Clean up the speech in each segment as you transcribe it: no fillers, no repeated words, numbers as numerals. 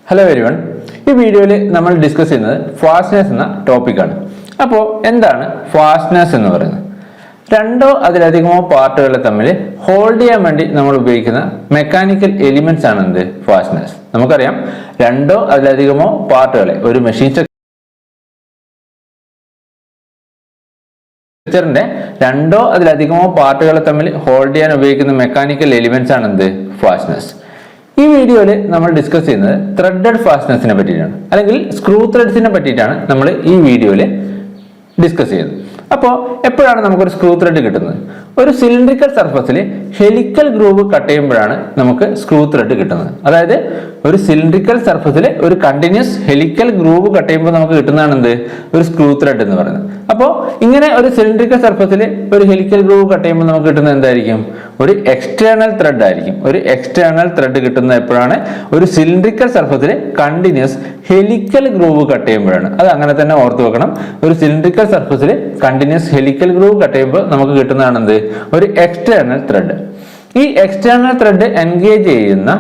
Hello everyone, ഈ വീഡിയോയിൽ നമ്മൾ ഡിസ്കസ് ചെയ്യുന്നത് ഫാസ്റ്റ്നെസ് എന്ന ടോപ്പിക്കാണ്. അപ്പോൾ എന്താണ് ഫാസ്റ്റ്നെസ് എന്ന് പറയുന്നത്? രണ്ടോ അതിലധികമോ പാർട്ടുകളെ തമ്മിൽ ഹോൾഡ് ചെയ്യാൻ വേണ്ടി നമ്മൾ ഉപയോഗിക്കുന്ന മെക്കാനിക്കൽ എലിമെന്റ്സ് ആണ് എന്ത്? ഫാസ്റ്റ്നെസ്. നമുക്കറിയാം, രണ്ടോ അതിലധികമോ പാർട്ടുകളെ ഒരു മെഷീൻ സ്ട്രക്ചറിന്റെ രണ്ടോ അതിലധികമോ പാർട്ടുകളെ തമ്മിൽ ഹോൾഡ് ചെയ്യാൻ ഉപയോഗിക്കുന്ന മെക്കാനിക്കൽ എലിമെന്റ്സ് ആണ് എന്ത്? ഫാസ്റ്റ്നെസ്. ഈ വീഡിയോയിൽ നമ്മൾ ഡിസ്കസ് ചെയ്യുന്നത് ത്രെഡഡ് ഫാസ്റ്റ്നെസിനെ പറ്റിയിട്ടാണ്, അല്ലെങ്കിൽ സ്ക്രൂ ത്രെഡ്സിനെ പറ്റിയിട്ടാണ് നമ്മൾ ഈ വീഡിയോയിൽ ഡിസ്കസ് ചെയ്യുന്നത്. അപ്പോൾ എപ്പോഴാണ് നമുക്കൊരു സ്ക്രൂ ത്രെഡ് കിട്ടുന്നത്? ഒരു സിലിണ്ടറിക്കൽ സർഫസിൽ ഹെലിക്കൽ ഗ്രൂവ് കട്ട് ചെയ്യുമ്പോഴാണ് നമുക്ക് സ്ക്രൂ ത്രെഡ് കിട്ടുന്നത്. അതായത് ഒരു സിലിണ്ടറിക്കൽ സർഫസിൽ ഒരു കണ്ടിന്യൂസ് ഹെലിക്കൽ ഗ്രൂവ് കട്ട് ചെയ്യുമ്പോൾ നമുക്ക് കിട്ടുന്നതാണ് എന്ത്? ഒരു സ്ക്രൂ ത്രെഡ് എന്ന് പറയുന്നത്. അപ്പോൾ ഇങ്ങനെ ഒരു സിലിണ്ടറിക്കൽ സർഫസിൽ ഒരു ഹെലിക്കൽ ഗ്രൂവ് കട്ട് ചെയ്യുമ്പോൾ നമുക്ക് കിട്ടുന്നത് എന്തായിരിക്കും? ഒരു എക്സ്റ്റേണൽ ത്രെഡ് ആയിരിക്കും. ഒരു എക്സ്റ്റേണൽ ത്രെഡ് കിട്ടുന്നത് എപ്പോഴാണ്? ഒരു സിലിണ്ടറിക്കൽ സർഫസിൽ കണ്ടിന്യൂസ് ഹെലിക്കൽ ഗ്രൂവ് കട്ട് ചെയ്യുമ്പോഴാണ്. അത് അങ്ങനെ തന്നെ ഓർത്ത് വെക്കണം. ഒരു സിലിണ്ടറിക്കൽ സർഫസിൽ കണ്ടിന്യൂസ് ഹെലിക്കൽ ഗ്രൂവ് കട്ട് ചെയ്യുമ്പോൾ നമുക്ക് കിട്ടുന്നതാണ് എന്ത്? ഒരു എക്സ്റ്റേണൽ ത്രെഡ്. ഈ എക്സ്റ്റേണൽ ത്രെഡ് എൻഗേജ് ചെയ്യുന്ന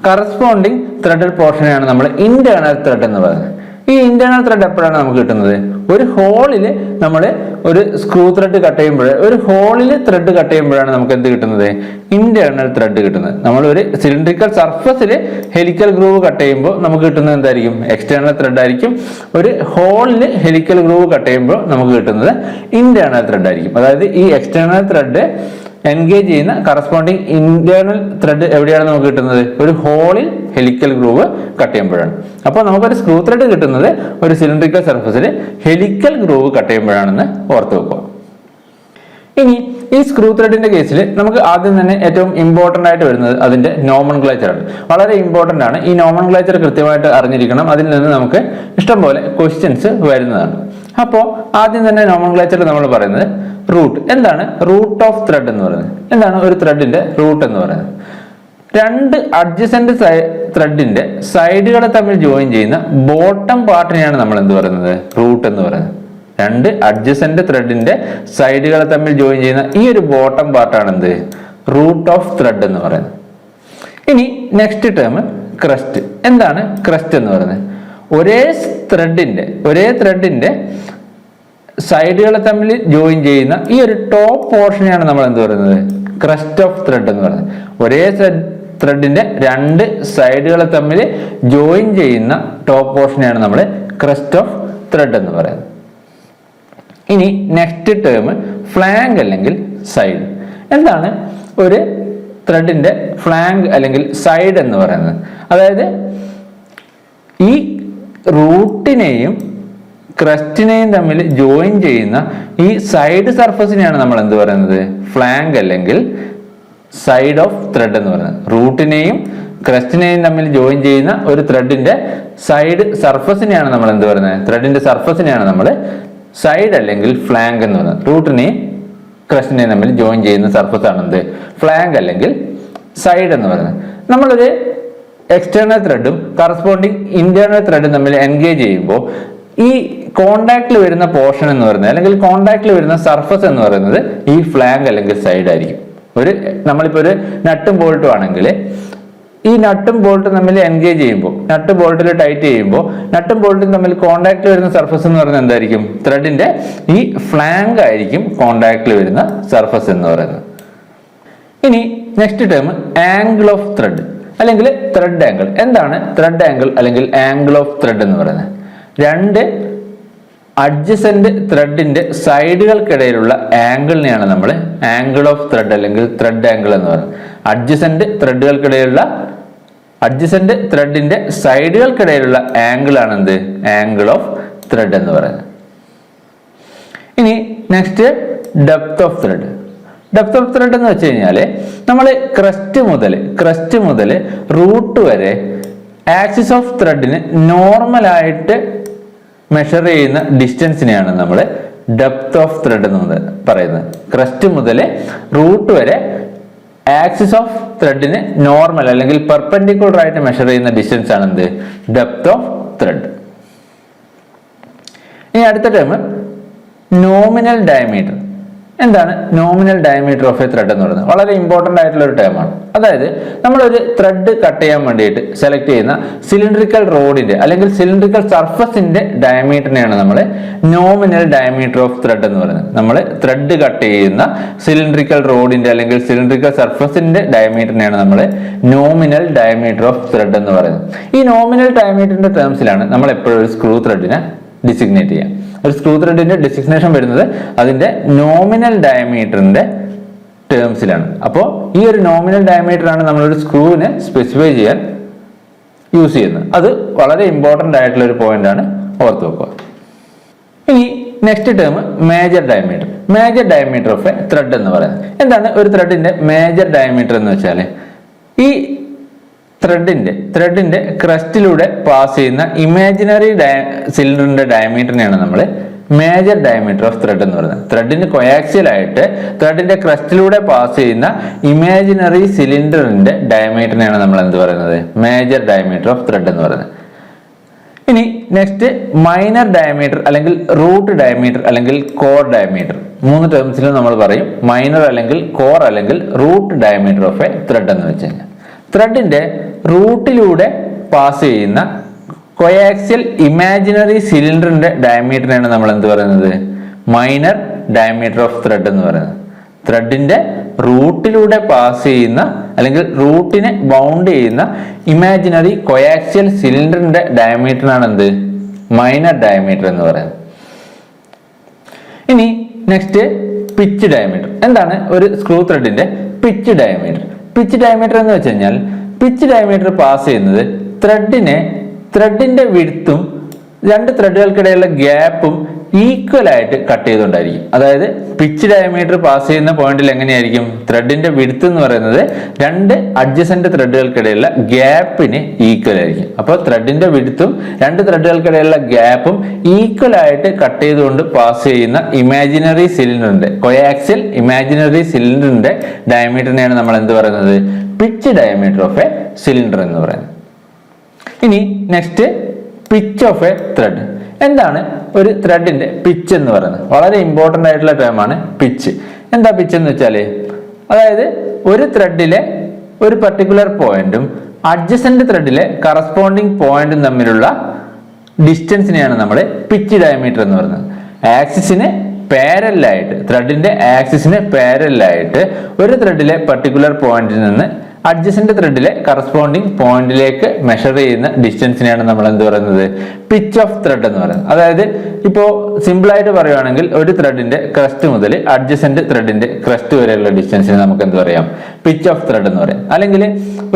കറസ്പോണ്ടിങ് ത്രെഡഡ് പോർഷനെയാണ് നമ്മൾ ഇന്റേണൽ ത്രെഡ് എന്ന് പറയുന്നത്. ഈ ഇന്റേണൽ ത്രെഡ് എപ്പോഴാണ് നമുക്ക് കിട്ടുന്നത്? ഒരു ഹോളിൽ നമ്മൾ ഒരു സ്ക്രൂ ത്രെഡ് കട്ട് ചെയ്യുമ്പോൾ, ഒരു ഹോളിൽ ത്രെഡ് കട്ട് ചെയ്യുമ്പോഴാണ് നമുക്ക് എന്ത് കിട്ടുന്നത്? ഇന്റേണൽ ത്രെഡ് കിട്ടുന്നത്. നമ്മൾ ഒരു സിലിണ്ടറിക്കൽ സർഫസിൽ ഹെലിക്കൽ ഗ്രൂവ് കട്ട് ചെയ്യുമ്പോൾ നമുക്ക് കിട്ടുന്നത് എന്തായിരിക്കും? എക്സ്റ്റേണൽ ത്രെഡ് ആയിരിക്കും. ഒരു ഹോളിൽ ഹെലിക്കൽ ഗ്രൂവ് കട്ട് ചെയ്യുമ്പോൾ നമുക്ക് കിട്ടുന്നത് ഇന്റേണൽ ത്രെഡ് ആയിരിക്കും. അതായത് ഈ എക്സ്റ്റേണൽ ത്രെഡ് എൻഗേജ് ചെയ്യുന്ന കറസ്പോണ്ടിങ് ഇന്റേണൽ ത്രെഡ് എവിടെയാണ് നമുക്ക് കിട്ടുന്നത്? ഒരു ഹോളിൽ ഹെലിക്കൽ ഗ്രൂവ് കട്ട് ചെയ്യുമ്പോഴാണ്. അപ്പോൾ നമുക്കൊരു സ്ക്രൂ ത്രെഡ് കിട്ടുന്നത് ഒരു സിലിണ്ടറിക്കൽ സർഫസിൽ ഹെലിക്കൽ ഗ്രൂവ് കട്ട് ചെയ്യുമ്പോഴാണെന്ന് ഓർത്ത് വെക്കുക. ഇനി ഈ സ്ക്രൂ ത്രെഡിന്റെ കേസിൽ നമുക്ക് ആദ്യം തന്നെ ഏറ്റവും ഇമ്പോർട്ടന്റ് ആയിട്ട് വരുന്നത് അതിന്റെ നോമൻക്ലേച്ചർ ആണ്. വളരെ ഇമ്പോർട്ടന്റ് ആണ്. ഈ നോമൻക്ലേച്ചർ കൃത്യമായിട്ട് അറിഞ്ഞിരിക്കണം. അതിൽ നിന്ന് നമുക്ക് ഇഷ്ടംപോലെ ക്വസ്റ്റ്യൻസ് വരുന്നതാണ്. അപ്പോൾ ആദ്യം തന്നെ നോമൻക്ലേച്ചർ നമ്മൾ പറയുന്നത് റൂട്ട്. എന്താണ് റൂട്ട് ഓഫ് ത്രെഡ് എന്ന് പറയുന്നത്? എന്താണ് ഒരു ത്രെഡിന്റെ റൂട്ട് എന്ന് പറയുന്നത്? രണ്ട് അഡ്ജസന്റ് ത്രെഡിന്റെ സൈഡുകളെ തമ്മിൽ ജോയിൻ ചെയ്യുന്ന ബോട്ടം പാർട്ടിനെയാണ് നമ്മൾ എന്ത് പറയുന്നത്? റൂട്ട് എന്ന് പറയുന്നത്. രണ്ട് അഡ്ജസന്റ് ത്രെഡിന്റെ സൈഡുകളെ തമ്മിൽ ജോയിൻ ചെയ്യുന്ന ഈ ഒരു ബോട്ടം പാർട്ടാണ് എന്ത്? റൂട്ട് ഓഫ് ത്രെഡ് എന്ന് പറയുന്നത്. ഇനി നെക്സ്റ്റ് ടേം ക്രസ്റ്റ്. എന്താണ് ക്രസ്റ്റ് എന്ന് പറയുന്നത്? ഒരേ ത്രെഡിന്റെ സൈഡുകളെ തമ്മിൽ ജോയിൻ ചെയ്യുന്ന ഈ ഒരു ടോപ്പ് പോർഷനെയാണ് നമ്മൾ എന്ത് പറയുന്നത്? ക്രസ്റ്റ് ഓഫ് ത്രെഡ് എന്ന് പറയുന്നത്. ഒരേ ത്രെഡിന്റെ രണ്ട് സൈഡുകളെ തമ്മിൽ ജോയിൻ ചെയ്യുന്ന ടോപ്പ് പോർഷനെയാണ് നമ്മൾ ക്രസ്റ്റ് ഓഫ് ത്രെഡ് എന്ന് പറയുന്നത്. ഇനി നെക്സ്റ്റ് ടേം ഫ്ലാങ്ക് അല്ലെങ്കിൽ സൈഡ്. എന്താണ് ഒരു ത്രെഡിന്റെ ഫ്ലാങ്ക് അല്ലെങ്കിൽ സൈഡ് എന്ന് പറയുന്നത്? അതായത് ഈ റൂട്ടിനെയും ക്രസ്റ്റിനെയും തമ്മിൽ ജോയിൻ ചെയ്യുന്ന ഈ സൈഡ് സർഫസിനെയാണ് നമ്മൾ എന്ത് പറയുന്നത്? ഫ്ലാങ്ക് അല്ലെങ്കിൽ സൈഡ് ഓഫ് ത്രെഡ് എന്ന് പറയുന്നത്. റൂട്ടിനെയും ക്രസ്റ്റിനെയും തമ്മിൽ ജോയിൻ ചെയ്യുന്ന ഒരു ത്രെഡിന്റെ സൈഡ് സർഫസിനെയാണ് നമ്മൾ എന്ത് പറയുന്നത്? ത്രെഡിന്റെ സർഫസിനെയാണ് നമ്മൾ സൈഡ് അല്ലെങ്കിൽ ഫ്ലാങ്ക് എന്ന് പറയുന്നത്. റൂട്ടിനെയും ക്രസ്റ്റിനെയും തമ്മിൽ ജോയിൻ ചെയ്യുന്ന സർഫസ് ആണ് എന്ത്? ഫ്ലാങ്ക് അല്ലെങ്കിൽ സൈഡ് എന്ന് പറയുന്നത്. നമ്മളൊരു എക്സ്റ്റേണൽ ത്രെഡും കറസ്പോണ്ടിങ് ഇന്റേണൽ ത്രെഡും തമ്മിൽ എൻഗേജ് ചെയ്യുമ്പോൾ ഈ കോണ്ടാക്റ്റിൽ വരുന്ന പോർഷൻ എന്ന് പറയുന്നത്, അല്ലെങ്കിൽ കോണ്ടാക്റ്റിൽ വരുന്ന സർഫസ് എന്ന് പറയുന്നത് ഈ ഫ്ലാങ്ക് അല്ലെങ്കിൽ സൈഡ് ആയിരിക്കും. നമ്മളിപ്പോ ഒരു നട്ടും ബോൾട്ടും ആണെങ്കിൽ ഈ നട്ടും ബോൾട്ടും തമ്മിൽ എൻഗേജ് ചെയ്യുമ്പോൾ, നട്ട് ബോൾട്ടിൽ ടൈറ്റ് ചെയ്യുമ്പോൾ നട്ടും ബോൾട്ടും തമ്മിൽ കോണ്ടാക്റ്റിൽ വരുന്ന സർഫസ് എന്ന് പറയുന്നത് എന്തായിരിക്കും? ത്രെഡിന്റെ ഈ ഫ്ലാങ്ക് ആയിരിക്കും കോണ്ടാക്റ്റിൽ വരുന്ന സർഫസ് എന്ന് പറയുന്നത്. ഇനി next term angle of thread അല്ലെങ്കിൽ ത്രെഡ് ആംഗിൾ. എന്താണ് ത്രെഡ് ആംഗിൾ അല്ലെങ്കിൽ ആംഗിൾ ഓഫ് ത്രെഡ് എന്ന് പറയുന്നത്? രണ്ട് അഡ്ജസന്റ് ത്രെഡിന്റെ സൈഡുകൾക്കിടയിലുള്ള ആംഗിളിനെയാണ് നമ്മൾ ആംഗിൾ ഓഫ് ത്രെഡ് അല്ലെങ്കിൽ ത്രെഡ് ആംഗിൾ എന്ന് പറയുന്നത്. അഡ്ജസന്റ് ത്രെഡിന്റെ സൈഡുകൾക്കിടയിലുള്ള ആംഗിൾ ആണ് എന്ത്? ആംഗിൾ ഓഫ് ത്രെഡ് എന്ന് പറയുന്നത്. ഇനി next depth of thread. Depth of thread എന്ന് വെച്ച് കഴിഞ്ഞാല് നമ്മൾ ക്രസ്റ്റ് മുതൽ റൂട്ട് വരെ ആക്സിസ് ഓഫ് ത്രെഡിന് നോർമലായിട്ട് മെഷർ ചെയ്യുന്ന ഡിസ്റ്റൻസിനെയാണ് നമ്മൾ ഡെപ്ത് ഓഫ് ത്രെഡ് എന്ന് പറയുന്നത്. ക്രസ്റ്റ് മുതൽ റൂട്ട് വരെ ആക്സിസ് ഓഫ് ത്രെഡിന് നോർമൽ അല്ലെങ്കിൽ പെർപെൻഡിക്കുലർ ആയിട്ട് മെഷർ ചെയ്യുന്ന ഡിസ്റ്റൻസ് ആണ് എന്ത്? Depth of thread. ഇനി അടുത്ത ടേം നോമിനൽ ഡയമീറ്റർ. എന്താണ് nominal diameter of a thread എന്ന് പറയുന്നത്? വളരെ ഇമ്പോർട്ടന്റ് ആയിട്ടുള്ള ഒരു ടേമാണ്. അതായത് നമ്മളൊരു ത്രെഡ് കട്ട് ചെയ്യാൻ വേണ്ടിയിട്ട് സെലക്ട് ചെയ്യുന്ന സിലിണ്ടറിക്കൽ റോഡിന്റെ അല്ലെങ്കിൽ സിലിണ്ടറിക്കൽ സർഫസിന്റെ ഡയമീറ്ററിനെയാണ് നമ്മൾ നോമിനൽ ഡയമീറ്റർ ഓഫ് ത്രെഡ് എന്ന് പറയുന്നത്. നമ്മൾ ത്രെഡ് കട്ട് ചെയ്യുന്ന സിലിണ്ടറിക്കൽ റോഡിന്റെ അല്ലെങ്കിൽ സിലിണ്ടറിക്കൽ സർഫസിന്റെ ഡയമീറ്ററിനെയാണ് നമ്മൾ നോമിനൽ ഡയമീറ്റർ ഓഫ് ത്രെഡ് എന്ന് പറയുന്നത്. ഈ നോമിനൽ ഡയമീറ്ററിന്റെ ടേംസിലാണ് നമ്മൾ എപ്പോഴും ഒരു സ്ക്രൂ ത്രെഡിനെ ഡിസിഗ്നേറ്റ് ചെയ്യാം. ഒരു സ്ക്രൂ ത്രെഡിന്റെ ഡിസിഗ്നേഷൻ വരുന്നത് അതിന്റെ നോമിനൽ ഡയമീറ്ററിന്റെ ടേംസിലാണ്. അപ്പോൾ ഈ ഒരു നോമിനൽ ഡയമീറ്റർ ആണ് നമ്മളൊരു സ്ക്രൂവിനെ സ്പെസിഫൈ ചെയ്യാൻ യൂസ് ചെയ്യുന്നത്. അത് വളരെ ഇമ്പോർട്ടന്റ് ആയിട്ടുള്ള ഒരു പോയിന്റ് ആണ്, ഓർത്ത് വെക്കുക. ഇനി next term major diameter. Major diameter of a thread എന്ന് പറയുന്നത് എന്താണ്? ഒരു ത്രെഡിന്റെ മേജർ ഡയമീറ്റർ എന്ന് വെച്ചാൽ ഈ ത്രെഡിന്റെ ക്രസ്റ്റിലൂടെ പാസ് ചെയ്യുന്ന ഇമാജിനറി സിലിണ്ടറിന്റെ ഡയമീറ്ററിനെയാണ് നമ്മൾ മേജർ ഡയമീറ്റർ ഓഫ് ത്രെഡ് എന്ന് പറയുന്നത്. ത്രെഡിന് കൊയാക്സിയൽ ആയിട്ട് ത്രെഡിന്റെ ക്രസ്റ്റിലൂടെ പാസ് ചെയ്യുന്ന ഇമാജിനറി സിലിണ്ടറിന്റെ ഡയമീറ്ററിനെയാണ് നമ്മൾ എന്ത് പറയുന്നത്? മേജർ ഡയമീറ്റർ ഓഫ് ത്രെഡ് എന്ന് പറയുന്നത്. ഇനി നെക്സ്റ്റ് മൈനർ ഡയമീറ്റർ അല്ലെങ്കിൽ റൂട്ട് ഡയമീറ്റർ അല്ലെങ്കിൽ കോർ ഡയമീറ്റർ. മൂന്ന് ടേംസിലും നമ്മൾ പറയും മൈനർ അല്ലെങ്കിൽ കോർ അല്ലെങ്കിൽ root diameter of a thread എന്ന് വെച്ച് കഴിഞ്ഞാൽ ത്രെഡിന്റെ റൂട്ടിലൂടെ പാസ് ചെയ്യുന്ന കൊയാക്സിയൽ ഇമാജിനറി സിലിണ്ടറിന്റെ ഡയമീറ്ററിനാണ് നമ്മൾ എന്ത് പറയുന്നത്? മൈനർ ഡയമീറ്റർ ഓഫ് ത്രെഡ് എന്ന് പറയുന്നത്. ത്രെഡിന്റെ റൂട്ടിലൂടെ പാസ് ചെയ്യുന്ന അല്ലെങ്കിൽ റൂട്ടിനെ ബൗണ്ട് ചെയ്യുന്ന ഇമാജിനറി കൊയാക്സിയൽ സിലിണ്ടറിന്റെ ഡയമീറ്ററാണ് എന്ത്? മൈനർ ഡയമീറ്റർ എന്ന് പറയുന്നത്. ഇനി നെക്സ്റ്റ് പിച്ച് ഡയമീറ്റർ. എന്താണ് ഒരു സ്ക്രൂ ത്രെഡിന്റെ പിച്ച് ഡയമീറ്റർ? പിച്ച് ഡയമീറ്റർ എന്ന് വെച്ച് കഴിഞ്ഞാൽ പിച്ച് ഡയമീറ്റർ പാസ് ചെയ്യുന്നത് ത്രെഡിന്റെ വിഡ്ത്തും രണ്ട് ത്രെഡുകൾക്കിടയിലുള്ള ഗ്യാപ്പും ഈക്വൽ ആയിട്ട് കട്ട് ചെയ്തുകൊണ്ടായിരിക്കും. അതായത് പിച്ച് ഡയമീറ്റർ പാസ് ചെയ്യുന്ന പോയിന്റിൽ എങ്ങനെയായിരിക്കും? ത്രെഡിന്റെ വിഡ്ത്ത് എന്ന് പറയുന്നത് രണ്ട് അഡ്ജസന്റ് ത്രെഡുകൾക്കിടയിലുള്ള ഗ്യാപ്പിന് ഈക്വൽ ആയിരിക്കും. അപ്പോൾ ത്രെഡിന്റെ വിഡ്ത്തും രണ്ട് ത്രെഡുകൾക്കിടയിലുള്ള ഗ്യാപ്പും ഈക്വൽ ആയിട്ട് കട്ട് ചെയ്തുകൊണ്ട് പാസ് ചെയ്യുന്ന ഇമാജിനറി സിലിണ്ടറിന്റെ കൊയാക്സിയൽ ഇമാജിനറി സിലിണ്ടറിന്റെ ഡയമീറ്ററിനെയാണ് നമ്മൾ എന്ത് പറയുന്നത്? Pitch diameter of A cylinder എന്ന് പറയുന്നത്. ഇനി next pitch of a thread. എന്താണ് ഒരു ത്രെഡിന്റെ പിച്ച് എന്ന് പറയുന്നത്? വളരെ ഇമ്പോർട്ടന്റ് ആയിട്ടുള്ള ടേമാണ് പിച്ച്. എന്താ പിച്ച് എന്ന് വെച്ചാല് അതായത് ഒരു ത്രെഡിലെ ഒരു പർട്ടിക്കുലർ പോയിന്റും അഡ്ജസന്റ് ത്രെഡിലെ കറസ്പോണ്ടിങ് പോയിന്റും തമ്മിലുള്ള ഡിസ്റ്റൻസിനെയാണ് നമ്മൾ പിച്ച് ഡയമീറ്റർ എന്ന് പറയുന്നത്. ആക്സിസിന് പാരലായിട്ട് ത്രെഡിന്റെ ആക്സിസിന് പാരലായിട്ട് ഒരു ത്രെഡിലെ പർട്ടിക്കുലർ പോയിന്റിൽ നിന്ന് അഡ്ജസന്റ് ത്രെഡിലെ കറസ്പോണ്ടിങ് പോയിന്റിലേക്ക് മെഷർ ചെയ്യുന്ന ഡിസ്റ്റൻസിനെയാണ് നമ്മൾ എന്ത് പറയുന്നത്? പിച്ച് ഓഫ് ത്രെഡ് എന്ന് പറയുന്നത്. അതായത് ഇപ്പോ സിമ്പിൾ ആയിട്ട് പറയുവാണെങ്കിൽ ഒരു ത്രെഡിന്റെ ക്രസ്റ്റ് മുതൽ അഡ്ജസന്റ് ത്രെഡിന്റെ ക്രസ്റ്റ് വരെയുള്ള ഡിസ്റ്റൻസിന് നമുക്ക് എന്ത് പറയാം? പിച്ച് ഓഫ് ത്രെഡ് എന്ന് പറയാം. അല്ലെങ്കിൽ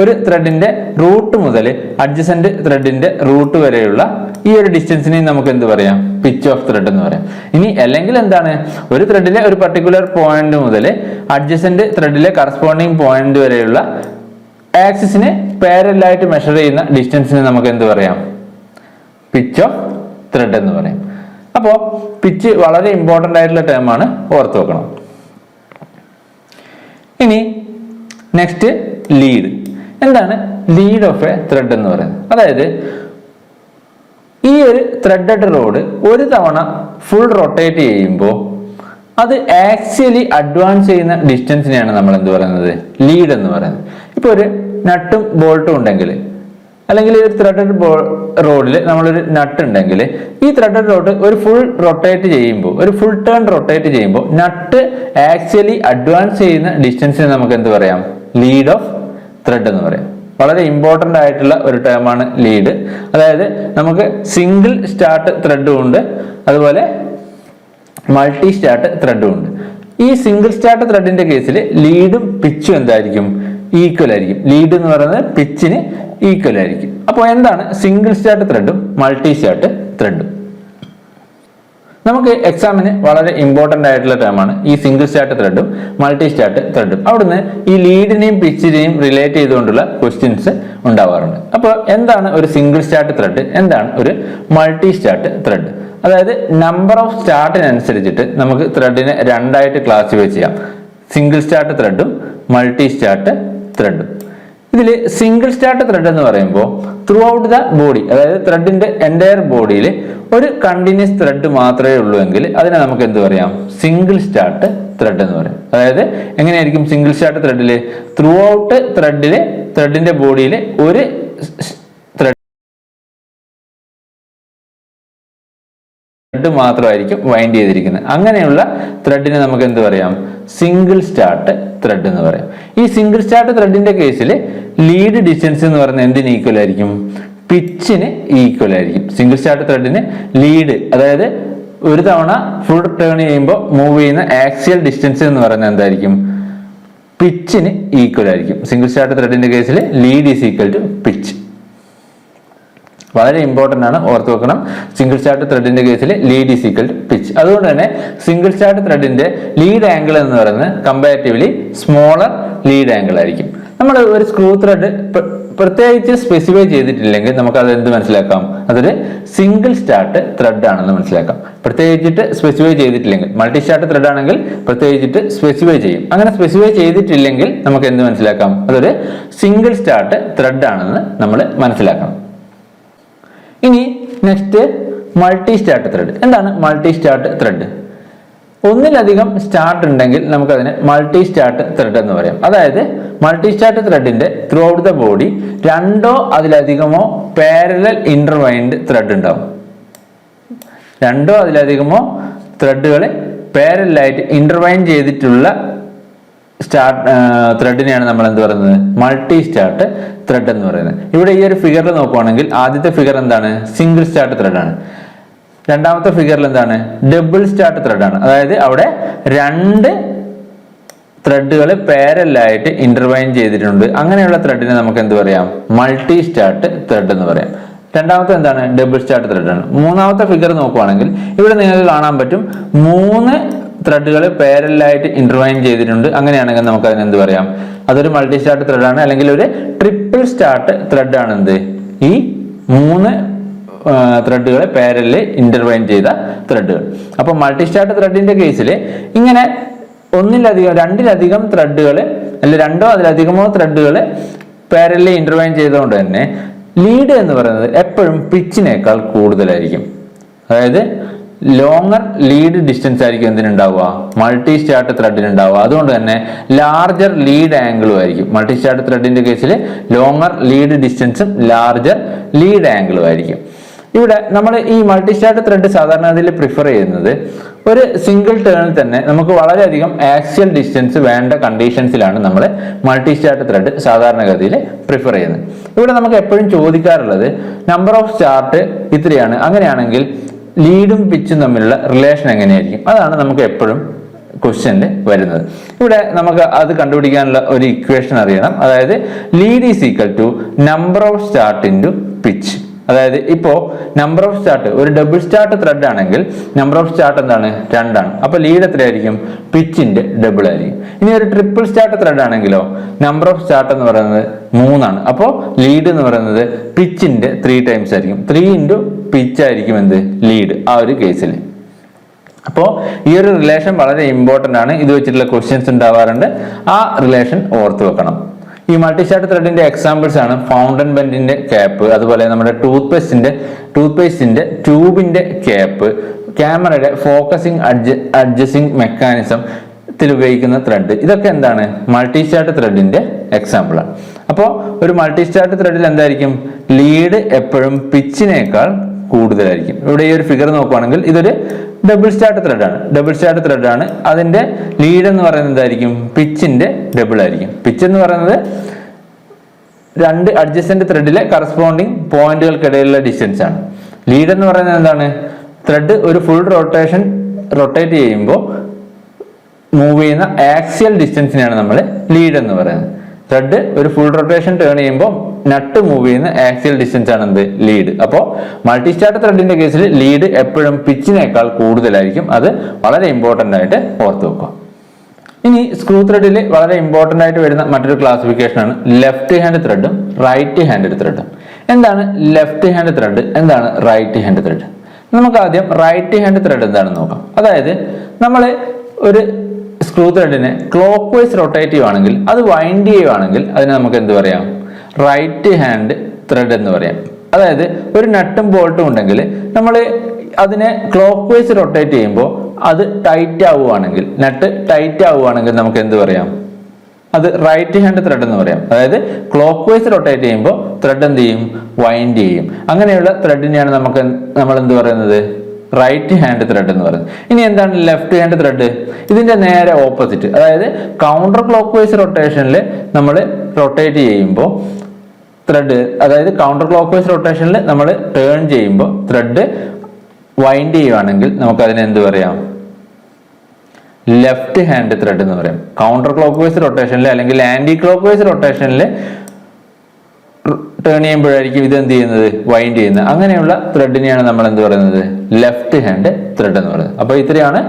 ഒരു ത്രെഡിന്റെ റൂട്ട് മുതൽ അഡ്ജസന്റ് ത്രെഡിന്റെ റൂട്ട് വരെയുള്ള ഈ ഒരു ഡിസ്റ്റൻസിനെ നമുക്ക് എന്ത് പറയാം? പിച്ച് ഓഫ് ത്രെഡ് എന്ന് പറയാം. ഇനി അല്ലെങ്കിൽ എന്താണ്? ഒരു ത്രെഡിലെ ഒരു പർട്ടിക്കുലർ പോയിന്റ് മുതൽ അഡ്ജസന്റ് ത്രെഡിലെ കറസ്പോണ്ടിങ് പോയിന്റ് വരെയുള്ള ആക്സിസിനെ പാരലായിട്ട് മെഷർ ചെയ്യുന്ന ഡിസ്റ്റൻസിനെ നമുക്ക് എന്ത് പറയാം? പിച്ച് ഓഫ് ത്രെഡ് എന്ന് പറയും. അപ്പോൾ പിച്ച് വളരെ ഇമ്പോർട്ടന്റ് ആയിട്ടുള്ള ടേമാണ്, ഓർത്ത് വെക്കണം. ഇനി നെക്സ്റ്റ് ലീഡ്. എന്താണ് ലീഡ് ഓഫ് എ ത്രെഡ് എന്ന് പറയുന്നത്? അതായത് ഈ ഒരു ത്രെഡഡ് റോഡ് ഒരു തവണ ഫുൾ റൊട്ടേറ്റ് ചെയ്യുമ്പോൾ അത് ആക്ച്വലി അഡ്വാൻസ് ചെയ്യുന്ന ഡിസ്റ്റൻസിനെയാണ് നമ്മൾ എന്ത് പറയുന്നത്? ലീഡ് എന്ന് പറയുന്നത്. ഇപ്പൊ ഒരു നട്ടും ബോൾട്ടും ഉണ്ടെങ്കിൽ അല്ലെങ്കിൽ ഒരു ത്രെഡഡ് റോഡിൽ നമ്മളൊരു നട്ട് ഉണ്ടെങ്കിൽ ഈ ത്രെഡഡ് റോഡ് ഒരു ഫുൾ റൊട്ടേറ്റ് ചെയ്യുമ്പോൾ, ഒരു ഫുൾ ടേൺ റൊട്ടേറ്റ് ചെയ്യുമ്പോൾ നട്ട് ആക്ച്വലി അഡ്വാൻസ് ചെയ്യുന്ന ഡിസ്റ്റൻസിനെ നമുക്ക് എന്ത് പറയാം? ലീഡ് ഓഫ് ത്രെഡ് എന്ന് പറയാം. വളരെ ഇമ്പോർട്ടന്റ് ആയിട്ടുള്ള ഒരു ടേമാണ് ലീഡ്. അതായത് നമുക്ക് സിംഗിൾ സ്റ്റാർട്ട് ത്രെഡും ഉണ്ട്, അതുപോലെ മൾട്ടി സ്റ്റാർട്ട് ത്രെഡും ഉണ്ട്. ഈ സിംഗിൾ സ്റ്റാർട്ട് ത്രെഡിന്റെ കേസിൽ ലീഡും പിച്ചും എന്തായിരിക്കും? ഈക്വൽ ആയിരിക്കും. ലീഡ് എന്ന് പറയുന്നത് പിച്ചിന് ഈക്വൽ ആയിരിക്കും. അപ്പോൾ എന്താണ് സിംഗിൾ സ്റ്റാർട്ട് ത്രെഡും മൾട്ടി സ്റ്റാർട്ട് ത്രെഡും? നമുക്ക് എക്സാമിന് വളരെ ഇമ്പോർട്ടന്റ് ആയിട്ടുള്ള ടേമാണ് ഈ സിംഗിൾ സ്റ്റാർട്ട് ത്രെഡും മൾട്ടി സ്റ്റാർട്ട് ത്രെഡും. അവിടുന്ന് ഈ ലീഡിനെയും പിച്ചിനെയും റിലേറ്റ് ചെയ്തുകൊണ്ടുള്ള ക്വസ്റ്റ്യൻസ് ഉണ്ടാവാറുണ്ട്. അപ്പോൾ എന്താണ് ഒരു സിംഗിൾ സ്റ്റാർട്ട് ത്രെഡ്? എന്താണ് ഒരു മൾട്ടി സ്റ്റാർട്ട് ത്രെഡ്? അതായത് നമ്പർ ഓഫ് സ്റ്റാർട്ടിനനുസരിച്ചിട്ട് നമുക്ക് ത്രെഡിനെ രണ്ടായിട്ട് ക്ലാസിഫൈ ചെയ്യാം. സിംഗിൾ സ്റ്റാർട്ട് ത്രെഡും മൾട്ടി സ്റ്റാർട്ട് ത്രെഡും. ഇതിൽ സിംഗിൾ സ്റ്റാർട്ട് ത്രെഡ് എന്ന് പറയുമ്പോൾ ത്രൂ ഔട്ട് ദ ബോഡി, അതായത് ത്രെഡിന്റെ എൻറ്റയർ ബോഡിയിൽ ഒരു കണ്ടിന്യൂസ് ത്രെഡ് മാത്രമേ ഉള്ളൂ എങ്കിൽ അതിനെ നമുക്ക് എന്ത് പറയാം? സിംഗിൾ സ്റ്റാർട്ട് ത്രെഡ് എന്ന് പറയും. അതായത് എങ്ങനെയായിരിക്കും സിംഗിൾ സ്റ്റാർട്ട് ത്രെഡിൽ ത്രൂ ഔട്ട് ത്രെഡിന്റെ ബോഡിയിൽ ഒരു ത്രെഡ് മാത്രമായിരിക്കും വൈൻഡ് ചെയ്തിരിക്കുന്നത്. അങ്ങനെയുള്ള ത്രെഡിനെ നമുക്ക് എന്ത് പറയാം? സിംഗിൾ സ്റ്റാർട്ട് ത്രെഡ് എന്ന് പറയാം. ഈ സിംഗിൾ സ്റ്റാർട്ട് ത്രെഡിന്റെ കേസിൽ ലീഡ് ഡിസ്റ്റൻസ് എന്ന് പറയുന്നത് എന്തിന് ഈക്വൽ ആയിരിക്കും? പിച്ചിന് ഈക്വൽ ആയിരിക്കും. സിംഗിൾ സ്റ്റാർട്ട് ത്രെഡിന് ലീഡ്, അതായത് ഒരു തവണ ഫുൾ ടേൺ ചെയ്യുമ്പോൾ മൂവ് ചെയ്യുന്ന ആക്സിയൽ ഡിസ്റ്റൻസ് എന്ന് പറയുന്നത് എന്തായിരിക്കും? പിച്ചിന് ഈക്വൽ ആയിരിക്കും. സിംഗിൾ സ്റ്റാർട്ട് ത്രെഡിന്റെ കേസിൽ lead is equal to pitch. വളരെ ഇമ്പോർട്ടൻ്റ് ആണ്, ഓർത്ത് വെക്കണം. സിംഗിൾ സ്റ്റാർട്ട് ത്രെഡിന്റെ കേസിൽ lead is equal to pitch. അതുകൊണ്ട് തന്നെ സിംഗിൾ സ്റ്റാർട്ട് ത്രെഡിന്റെ ലീഡ് ആംഗിൾ എന്ന് പറയുന്നത് കമ്പാരിറ്റീവ്ലി സ്മോളർ ലീഡ് ആംഗിൾ ആയിരിക്കും. നമ്മൾ ഒരു സ്ക്രൂ ത്രെഡ് പ്രത്യേകിച്ച് സ്പെസിഫൈ ചെയ്തിട്ടില്ലെങ്കിൽ നമുക്ക് അത് എന്ത് മനസ്സിലാക്കാം? അതൊരു സിംഗിൾ സ്റ്റാർട്ട് ത്രെഡ് ആണെന്ന് മനസ്സിലാക്കാം. പ്രത്യേകിച്ചിട്ട് സ്പെസിഫൈ ചെയ്തിട്ടില്ലെങ്കിൽ, മൾട്ടി സ്റ്റാർട്ട് ത്രെഡ് ആണെങ്കിൽ പ്രത്യേകിച്ചിട്ട് സ്പെസിഫൈ ചെയ്യും. അങ്ങനെ സ്പെസിഫൈ ചെയ്തിട്ടില്ലെങ്കിൽ നമുക്ക് എന്ത് മനസ്സിലാക്കാം? അതൊരു സിംഗിൾ സ്റ്റാർട്ട് ത്രെഡ് ആണെന്ന് നമ്മൾ മനസ്സിലാക്കണം. ഇനി നെക്സ്റ്റ് മൾട്ടി സ്റ്റാർട്ട് ത്രെഡ്. എന്താണ് മൾട്ടി സ്റ്റാർട്ട് ത്രെഡ്? ഒന്നിലധികം സ്റ്റാർട്ട് ഉണ്ടെങ്കിൽ നമുക്കതിനെ മൾട്ടി സ്റ്റാർട്ട് ത്രെഡ് എന്ന് പറയാം. അതായത് മൾട്ടി സ്റ്റാർട്ട് ത്രെഡിന്റെ ത്രൂ ഔട്ട് ദ ബോഡി രണ്ടോ അതിലധികമോ പാരലൽ ഇന്റർവൈൻഡ് ത്രെഡ് ഉണ്ടാവും. രണ്ടോ അതിലധികമോ ത്രെഡുകൾ പാരലായിട്ട് ഇന്റർവൈൻ ചെയ്തിട്ടുള്ള ത്രെഡിനെയാണ് നമ്മൾ എന്ത് പറയുന്നത്? മൾട്ടി സ്റ്റാർട്ട് ത്രെഡ് എന്ന് പറയുന്നത്. ഇവിടെ ഈ ഒരു ഫിഗറിൽ നോക്കുവാണെങ്കിൽ ആദ്യത്തെ ഫിഗർ എന്താണ്? സിംഗിൾ സ്റ്റാർട്ട് ത്രെഡ് ആണ്. രണ്ടാമത്തെ ഫിഗറിൽ എന്താണ്? ഡബിൾ സ്റ്റാർട്ട് ത്രെഡ് ആണ്. അതായത് അവിടെ രണ്ട് ത്രെഡുകൾ പാരലായിട്ട് ഇന്റർവൈൻ ചെയ്തിട്ടുണ്ട്. അങ്ങനെയുള്ള ത്രെഡിനെ നമുക്ക് എന്ത് പറയാം? മൾട്ടി സ്റ്റാർട്ട് ത്രെഡ് എന്ന് പറയാം. രണ്ടാമത്തെ എന്താണ്? ഡബിൾ സ്റ്റാർട്ട് ത്രെഡ് ആണ്. മൂന്നാമത്തെ ഫിഗർ നോക്കുവാണെങ്കിൽ ഇവിടെ നിങ്ങൾക്ക് കാണാൻ പറ്റും 3 ത്രെഡുകൾ പാരലായിട്ട് ഇന്റർവൈൻ ചെയ്തിട്ടുണ്ട്. അങ്ങനെയാണെങ്കിൽ നമുക്ക് അതിന് എന്ത് പറയാം? അതൊരു മൾട്ടി സ്റ്റാർട്ട് ത്രെഡ് ആണ്, അല്ലെങ്കിൽ ഒരു ട്രിപ്പിൾ സ്റ്റാർട്ട് ത്രെഡ് ആണ്. എന്ത്? ഈ 3 ത്രെഡുകൾ പാരലിൽ ഇന്റർവൈൻ ചെയ്ത ത്രെഡുകൾ. അപ്പൊ മൾട്ടി സ്റ്റാർട്ട് ത്രെഡിന്റെ കേസിൽ ഇങ്ങനെ രണ്ടിലധികം ത്രെഡുകൾ, അല്ലെങ്കിൽ രണ്ടോ അതിലധികമോ ത്രെഡുകൾ പാരലിൽ ഇന്റർവൈൻ ചെയ്തുകൊണ്ട് തന്നെ ലീഡ് എന്ന് പറയുന്നത് എപ്പോഴും പിച്ചിനേക്കാൾ കൂടുതലായിരിക്കും. അതായത് ലോങ്ങർ ലീഡ് ഡിസ്റ്റൻസ് ആയിരിക്കും എന്തിനുണ്ടാവുക? Multi start ത്രെഡിനുണ്ടാവുക. അതുകൊണ്ട് തന്നെ ലാർജർ ലീഡ് ആംഗിളും ആയിരിക്കും. മൾട്ടി സ്റ്റാർട്ട് ത്രെഡിന്റെ കേസിൽ ലോങ്ങർ ലീഡ് ഡിസ്റ്റൻസും ലാർജർ ലീഡ് ആംഗിളും ആയിരിക്കും. ഇവിടെ നമ്മൾ ഈ മൾട്ടി സ്റ്റാർട്ട് ത്രെഡ് സാധാരണ അതിൽ പ്രിഫർ ചെയ്യുന്നത് ഒരു സിംഗിൾ ടേണിൽ തന്നെ നമുക്ക് വളരെയധികം ആക്സിയൽ ഡിസ്റ്റൻസ് വേണ്ട കണ്ടീഷൻസിലാണ് നമ്മൾ മൾട്ടി സ്റ്റാർട്ട് ത്രെഡ് സാധാരണഗതിയിൽ പ്രിഫർ ചെയ്യുന്നത്. ഇവിടെ നമുക്ക് എപ്പോഴും ചോദിക്കാറുള്ളത് നമ്പർ ഓഫ് സ്റ്റാർട്ട് ഇത്രയാണ്, അങ്ങനെയാണെങ്കിൽ ലീഡും പിച്ചും തമ്മിലുള്ള റിലേഷൻ എങ്ങനെയായിരിക്കും? അതാണ് നമുക്ക് എപ്പോഴും ക്വസ്റ്റ്യനിൽ വരുന്നത്. ഇവിടെ നമുക്ക് അത് കണ്ടുപിടിക്കാനുള്ള ഒരു ഇക്വേഷൻ അറിയണം. അതായത് lead is equal to number of start into pitch. അതായത് ഇപ്പോ നമ്പർ ഓഫ് സ്റ്റാർട്ട് ഒരു ഡബിൾ സ്റ്റാർട്ട് ത്രെഡ് ആണെങ്കിൽ നമ്പർ ഓഫ് സ്റ്റാർട്ട് എന്താണ്? 2 ആണ്. അപ്പൊ ലീഡ് എത്രയായിരിക്കും? പിച്ചിന്റെ ഡബിൾ ആയിരിക്കും. ഇനി ഒരു ട്രിപ്പിൾ സ്റ്റാർട്ട് ത്രെഡ് ആണെങ്കിലോ നമ്പർ ഓഫ് സ്റ്റാർട്ട് എന്ന് പറയുന്നത് 3 ആണ്. അപ്പോൾ ലീഡ് എന്ന് പറയുന്നത് പിച്ചിന്റെ 3 ടൈംസ് ആയിരിക്കും. 3 ഇൻറ്റു പിച്ച് ആയിരിക്കും എന്ത്? ലീഡ് ആ ഒരു കേസിൽ. അപ്പോൾ ഈ ഒരു റിലേഷൻ വളരെ ഇമ്പോർട്ടന്റ് ആണ്. ഇത് വെച്ചിട്ടുള്ള ക്വസ്റ്റ്യൻസ് ഉണ്ടാവാറുണ്ട്. ആ റിലേഷൻ ഓർത്ത് വെക്കണം. ഈ മൾട്ടി സ്റ്റാർട്ട് ത്രെഡിന്റെ എക്സാമ്പിൾസ് ആണ് ഫൗണ്ടൻ ബെൻഡിന്റെ ക്യാപ്പ്, അതുപോലെ നമ്മുടെ ടൂത്ത്പേസ്റ്റിന്റെ ട്യൂബിന്റെ ക്യാപ്പ്, ക്യാമറയുടെ ഫോക്കസിങ് അഡ്ജസ്റ്റിംഗ് മെക്കാനിസത്തിൽ ഉപയോഗിക്കുന്ന ത്രെഡ്. ഇതൊക്കെ എന്താണ്? മൾട്ടി സ്റ്റാർട്ട് ത്രെഡിന്റെ എക്സാമ്പിൾ ആണ്. അപ്പോൾ ഒരു മൾട്ടി സ്റ്റാർട്ട് ത്രെഡിൽ എന്തായിരിക്കും? ലീഡ് എപ്പോഴും പിച്ചിനേക്കാൾ കൂടുതലായിരിക്കും. ഇവിടെ ഈ ഒരു ഫിഗർ നോക്കുവാണെങ്കിൽ ഇതൊരു ഡബിൾ സ്റ്റാർട്ട് ത്രെഡ് ആണ്. അതിന്റെ ലീഡ് എന്ന് പറയുന്നത് എന്തായിരിക്കും? പിച്ചിന്റെ ഡബിൾ ആയിരിക്കും. പിച്ച് എന്ന് പറയുന്നത് 2 അഡ്ജസന്റ് ത്രെഡിലെ കറസ്പോണ്ടിങ് പോയിന്റുകൾക്കിടയിലുള്ള ഡിസ്റ്റൻസ് ആണ്. ലീഡ് എന്ന് പറയുന്നത് എന്താണ്? ത്രെഡ് ഒരു ഫുൾ റൊട്ടേറ്റ് ചെയ്യുമ്പോൾ മൂവ് ചെയ്യുന്ന ആക്സിയൽ ഡിസ്റ്റൻസിനെയാണ് നമ്മൾ ലീഡ് എന്ന് പറയുന്നത്. ത്രെഡ് ഒരു ഫുൾ റൊട്ടേഷൻ ടേൺ ചെയ്യുമ്പോൾ നട്ട് മൂവ് ചെയ്യുന്ന ആക്സിയൽ ഡിസ്റ്റൻസ് ആണ് എന്ത്? ലീഡ്. അപ്പോൾ മൾട്ടി സ്റ്റാർട്ട് ത്രെഡിന്റെ കേസിൽ ലീഡ് എപ്പോഴും പിച്ചിനേക്കാൾ കൂടുതലായിരിക്കും. അത് വളരെ ഇമ്പോർട്ടന്റ് ആയിട്ട് ഓർത്ത് വെക്കുക. ഇനി സ്ക്രൂ ത്രെഡിൽ വളരെ ഇമ്പോർട്ടന്റ് ആയിട്ട് വരുന്ന മറ്റൊരു ക്ലാസിഫിക്കേഷൻ ആണ് ലെഫ്റ്റ് ഹാൻഡ് ത്രെഡും റൈറ്റ് ഹാൻഡ് ത്രെഡും. എന്താണ് ലെഫ്റ്റ് ഹാൻഡ് ത്രെഡ്? എന്താണ് റൈറ്റ് ഹാൻഡ് ത്രെഡ്? നമുക്ക് ആദ്യം റൈറ്റ് ഹാൻഡ് ത്രെഡ് എന്താണെന്ന് നോക്കാം. അതായത് നമ്മൾ ഒരു സ്ക്രൂ ത്രെഡിനെ ക്ലോക്ക് വൈസ് റൊട്ടേറ്റ് ചെയ്യുവാണെങ്കിൽ, അത് വൈൻഡ് ചെയ്യുവാണെങ്കിൽ അതിനെ നമുക്ക് എന്ത് പറയാം? റൈറ്റ് ഹാൻഡ് ത്രെഡ് എന്ന് പറയാം. അതായത് ഒരു നട്ടും ബോൾട്ടും ഉണ്ടെങ്കിൽ നമ്മൾ അതിനെ ക്ലോക്ക് വൈസ് റൊട്ടേറ്റ് ചെയ്യുമ്പോൾ അത് ടൈറ്റ് ആവുകയാണെങ്കിൽ, നട്ട് ടൈറ്റ് ആവുകയാണെങ്കിൽ നമുക്ക് എന്ത് പറയാം? അത് റൈറ്റ് ഹാൻഡ് ത്രെഡ് എന്ന് പറയാം. അതായത് ക്ലോക്ക് വൈസ് റൊട്ടേറ്റ് ചെയ്യുമ്പോൾ ത്രെഡ് എന്ത് ചെയ്യും? വൈൻഡ് ചെയ്യും. അങ്ങനെയുള്ള ത്രെഡിനെയാണ് നമ്മൾ എന്ത് പറയുന്നത്? റൈറ്റ് ഹാൻഡ് ത്രെഡ് എന്ന് പറയുന്നത്. ഇനി എന്താണ് ലെഫ്റ്റ് ഹാൻഡ് ത്രെഡ്? ഇതിന്റെ നേരെ ഓപ്പോസിറ്റ്, അതായത് കൗണ്ടർ ക്ലോക്ക് വൈസ് റൊട്ടേഷനിൽ നമ്മൾ റൊട്ടേറ്റ് ചെയ്യുമ്പോൾ ത്രെഡ്, അതായത് കൗണ്ടർ ക്ലോക്ക് വൈസ് റൊട്ടേഷനിൽ നമ്മൾ ടേൺ ചെയ്യുമ്പോൾ ത്രെഡ് വൈൻഡ് ചെയ്യുവാണെങ്കിൽ നമുക്ക് അതിനെ എന്ത് പറയാം? ലെഫ്റ്റ് ഹാൻഡ് ത്രെഡ് എന്ന് പറയാം. കൗണ്ടർ ക്ലോക്ക് വൈസ് റൊട്ടേഷനിൽ അല്ലെങ്കിൽ ആന്റി ക്ലോക്ക് വൈസ് റൊട്ടേഷനിൽ ടേൺ ചെയ്യുമ്പോഴായിരിക്കും ഇത് എന്ത് ചെയ്യുന്നത്? വൈൻഡ് ചെയ്യുന്നത്. അങ്ങനെയുള്ള ത്രെഡിനെയാണ് നമ്മൾ എന്ത് പറയുന്നത്? ലെഫ്റ്റ് ഹാൻഡ് ത്രെഡ് എന്ന് പറയുന്നത്. അപ്പോൾ ഇത്രയാണ്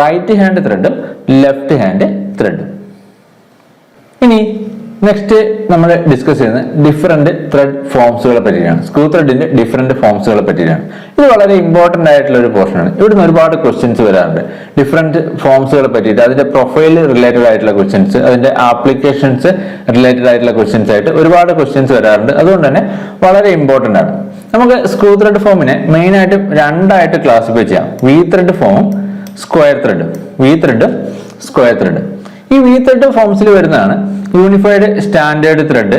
റൈറ്റ് ഹാൻഡ് ത്രെഡും ലെഫ്റ്റ് ഹാൻഡ് ത്രെഡും. ഇനി നെക്സ്റ്റ് നമ്മൾ ഡിസ്കസ് ചെയ്യുന്നത് ഡിഫറെന്റ് ത്രെഡ് ഫോംസുകളെ പറ്റിയാണ്. സ്ക്രൂ ത്രെഡിന്റെ ഡിഫറെന്റ് ഫോംസുകളെ പറ്റിയാണ്. ഇത് വളരെ ഇമ്പോർട്ടന്റ് ആയിട്ടുള്ള ഒരു പോർഷനാണ്. ഇവിടുന്ന് ഒരുപാട് ക്വസ്റ്റ്യൻസ് വരാറുണ്ട് ഡിഫറെന്റ് ഫോംസുകളെ പറ്റിയിട്ട്. അതിന്റെ പ്രൊഫൈൽ റിലേറ്റഡ് ആയിട്ടുള്ള ക്വസ്റ്റ്യൻസ്, അതിന്റെ ആപ്ലിക്കേഷൻസ് റിലേറ്റഡ് ആയിട്ടുള്ള ക്വസ്റ്റ്യൻസ് ആയിട്ട് ഒരുപാട് ക്വസ്റ്റ്യൻസ് വരാറുണ്ട്. അതുകൊണ്ട് തന്നെ വളരെ ഇമ്പോർട്ടന്റ് ആണ്. നമുക്ക് സ്ക്രൂ ത്രെഡ് ഫോമിനെ മെയിൻ ആയിട്ടും രണ്ടായിട്ട് ക്ലാസിഫൈ ചെയ്യാം. വി ത്രെഡ് ഫോമും സ്ക്വയർ ത്രെഡും. വി ത്രെഡും സ്ക്വയർ ത്രെഡും. ഈ വി ത്രെഡ് ഫോംസിൽ വരുന്നതാണ് unified standard thread,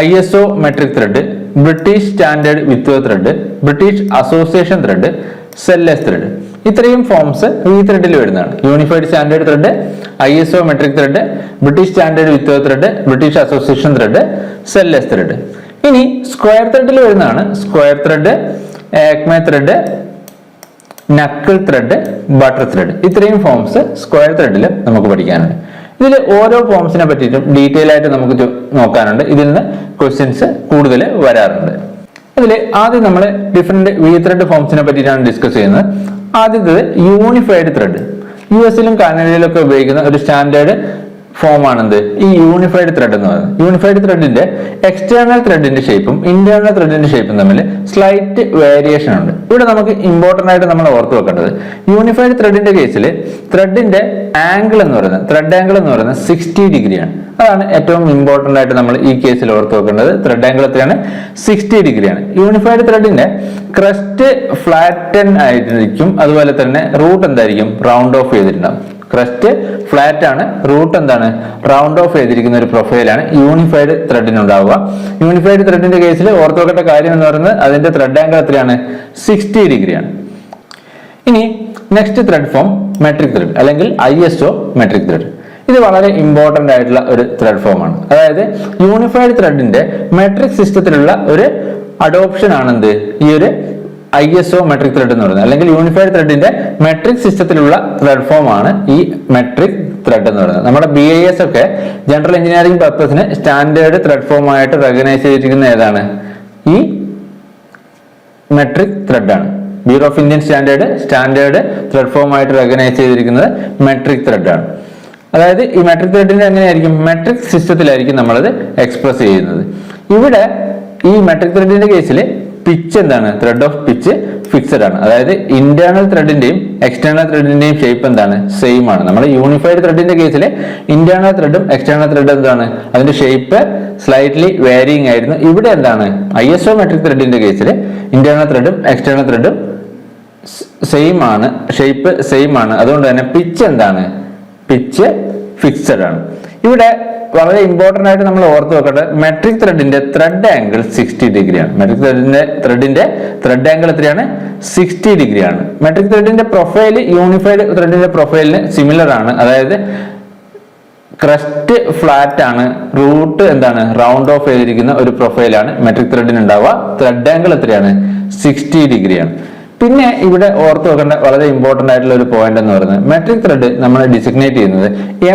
ISO metric thread, British standard with thread, British association thread, Sellers thread. ഇത്രയും ഫോംസ് വി ത്രെഡിൽ വരുന്നതാണ്. Unified standard thread, ISO metric thread, British standard with thread, British association thread, Sellers thread. ഇനി square ത്രെഡിൽ വരുന്നതാണ് square thread, acme thread, knuckle thread, buttress thread. ഇത്രയും forms square ത്രെഡിൽ നമുക്ക് പഠിക്കാനുണ്ട്. ഇതിൽ ഓരോ ഫോംസിനെ പറ്റിയിട്ടും ഡീറ്റെയിൽ ആയിട്ട് നമുക്ക് നോക്കാനുണ്ട്. ഇതിൽ നിന്ന് ക്വസ്റ്റ്യൻസ് കൂടുതൽ വരാറുണ്ട്. ഇതിൽ ആദ്യം നമ്മൾ ഡിഫറെന്റ് വി ത്രെഡ് ഫോംസിനെ പറ്റിയിട്ടാണ് ഡിസ്കസ് ചെയ്യുന്നത്. ആദ്യത്തേത് യൂണിഫൈഡ് ത്രെഡ്. US-ലും കാനഡയിലും ഒക്കെ ഉപയോഗിക്കുന്ന ഒരു സ്റ്റാൻഡേർഡ് ഫോം ആണെന്ത്? ഈ യൂണിഫൈഡ് ത്രെഡ് എന്ന് പറയുന്നത്. യൂണിഫൈഡ് ത്രെഡിന്റെ എക്സ്റ്റേണൽ ത്രെഡിന്റെ ഷേപ്പും ഇന്റേണൽ ത്രെഡിന്റെ ഷേപ്പും തമ്മിൽ സ്ലൈറ്റ് വേരിയേഷൻ ഉണ്ട്. ഇവിടെ നമുക്ക് ഇമ്പോർട്ടന്റ് ആയിട്ട് നമ്മൾ ഓർത്ത് വെക്കേണ്ടത്, യൂണിഫൈഡ് ത്രെഡിന്റെ കേസിൽ ത്രെഡിന്റെ ആംഗിൾ എന്ന് പറയുന്നത്, ത്രെഡ് ആംഗിൾ എന്ന് പറയുന്നത് 60 ഡിഗ്രിയാണ്. അതാണ് ഏറ്റവും ഇമ്പോർട്ടന്റ് ആയിട്ട് നമ്മൾ ഈ കേസിൽ ഓർത്ത് വെക്കേണ്ടത്. ത്രെഡ് ആംഗിൾ എത്രയാണ്? 60 ഡിഗ്രിയാണ്. യൂണിഫൈഡ് ത്രെഡിന്റെ ക്രസ്റ്റ് ഫ്ലാറ്റൻ ആയിരിക്കും. അതുപോലെ തന്നെ റൂട്ട് എന്തായിരിക്കും? റൗണ്ട് ഓഫ് ചെയ്തിട്ടുണ്ടാവും. ക്രസ്റ്റ് ഫ്ലാറ്റ് ആണ്, റൂട്ട് എന്താണ്? റൗണ്ട് ഓഫ് ചെയ്തിരിക്കുന്ന ഒരു പ്രൊഫൈലാണ് യൂണിഫൈഡ് ത്രെഡിന് ഉണ്ടാവുക. യൂണിഫൈഡ് ത്രെഡിന്റെ കേസിൽ ഓർത്ത് വെക്കേണ്ട കാര്യം എന്ന് പറയുന്നത് അതിന്റെ ത്രെഡ് ആംഗിൾ എത്രയാണ്? 60 ഡിഗ്രിയാണ്. ഇനി next thread form metric thread അല്ലെങ്കിൽ ISO മെട്രിക് ത്രെഡ്. ഇത് വളരെ ഇമ്പോർട്ടന്റ് ആയിട്ടുള്ള ഒരു ത്രെഡ് ഫോം ആണ്. അതായത് യൂണിഫൈഡ് ത്രെഡിന്റെ മെട്രിക് സിസ്റ്റത്തിലുള്ള ഒരു അഡോപ്ഷൻ ആണെന്ത്? ഈ ഒരു ISO മെട്രിക് ത്രെഡ് എന്ന് പറയുന്നത്. അല്ലെങ്കിൽ യൂണിഫൈഡ് ത്രെഡിന്റെ മെട്രിക് സിസ്റ്റത്തിലുള്ള ത്രെഡ് ഫോം ആണ് ഈ മെട്രിക് ത്രെഡ് എന്ന് പറയുന്നത്. നമ്മുടെ BIS ഒക്കെ ജനറൽ എഞ്ചിനീയറിംഗ് പർപ്പസിന് സ്റ്റാൻഡേർഡ് ത്രെഡ് ഫോം ആയിട്ട് റെക്കഗ്നൈസ് ചെയ്തിരിക്കുന്ന ഏതാണ്? ഈ മെട്രിക് ത്രെഡ് ആണ്. Bureau of Indian standard thread form ആയിട്ട് റെക്കഗ്നൈസ് ചെയ്തിരിക്കുന്നത് മെട്രിക് ത്രെഡ് ആണ്. അതായത് ഈ മെട്രിക് ത്രെഡിന്റെ എങ്ങനെയായിരിക്കും? മെട്രിക് സിസ്റ്റത്തിലായിരിക്കും നമ്മളത് എക്സ്പ്രസ് ചെയ്യുന്നത്. ഇവിടെ ഈ മെട്രിക് ത്രെഡിന്റെ കേസിൽ പിച്ച് എന്താണ്? ത്രെഡ് ഓഫ് പിച്ച് ഫിക്സഡ് ആണ്. അതായത് ഇന്റേണൽ ത്രെഡിന്റെയും എക്സ്റ്റേണൽ ത്രെഡിന്റെയും ഷേപ്പ് എന്താണ്? സെയിം ആണ്. നമ്മൾ യൂണിഫൈഡ് ത്രെഡിന്റെ കേസിൽ ഇന്റേണൽ ത്രെഡും എക്സ്റ്റേണൽ ത്രെഡും എന്താണ്? അതിന്റെ ഷേപ്പ് സ്ലൈറ്റ്ലി വേരിയിങ് ആയിരുന്നു. ഇവിടെ എന്താണ്? ISO മെട്രിക് ത്രെഡിന്റെ കേസിൽ ഇന്റേണൽ ത്രെഡും എക്സ്റ്റേണൽ ത്രെഡും സെയിം ആണ്, ഷേപ്പ് സെയിം ആണ്. അതുകൊണ്ട് തന്നെ പിച്ച് എന്താണ്? പിച്ച് ഫിക്സഡ് ആണ്. ഇവിടെ വളരെ ഇമ്പോർട്ടന്റ് ആയിട്ട് നമ്മൾ ഓർത്ത് വെക്കേണ്ടത് മെട്രിക് ത്രെഡിന്റെ ത്രെഡ് ആംഗിൾ 60 ഡിഗ്രിയാണ്. മെട്രിക് ത്രെഡിന്റെ ത്രെഡ് ആംഗിൾ എത്രയാണ്? 60 ഡിഗ്രിയാണ്. മെട്രിക് ത്രെഡിന്റെ പ്രൊഫൈൽ യൂണിഫൈഡ് ത്രെഡിന്റെ പ്രൊഫൈലിന് സിമിലർ ആണ്. അതായത് ക്രസ്റ്റ് ഫ്ലാറ്റ് ആണ്, റൂട്ട് എന്താണ്? റൗണ്ട് ഓഫ് ചെയ്തിരിക്കുന്ന ഒരു പ്രൊഫൈലാണ് മെട്രിക് ത്രെഡിന് ഉണ്ടാവുക. ത്രെഡ് ആംഗിൾ എത്രയാണ്? 60 ഡിഗ്രിയാണ്. പിന്നെ ഇവിടെ ഓർത്ത് വെക്കേണ്ട വളരെ ഇമ്പോർട്ടന്റ് ആയിട്ടുള്ള ഒരു പോയിന്റ് എന്ന് പറയുന്നത്, മെട്രിക് ത്രെഡ് നമ്മൾ ഡിസിഗ്നേറ്റ് ചെയ്യുന്നത്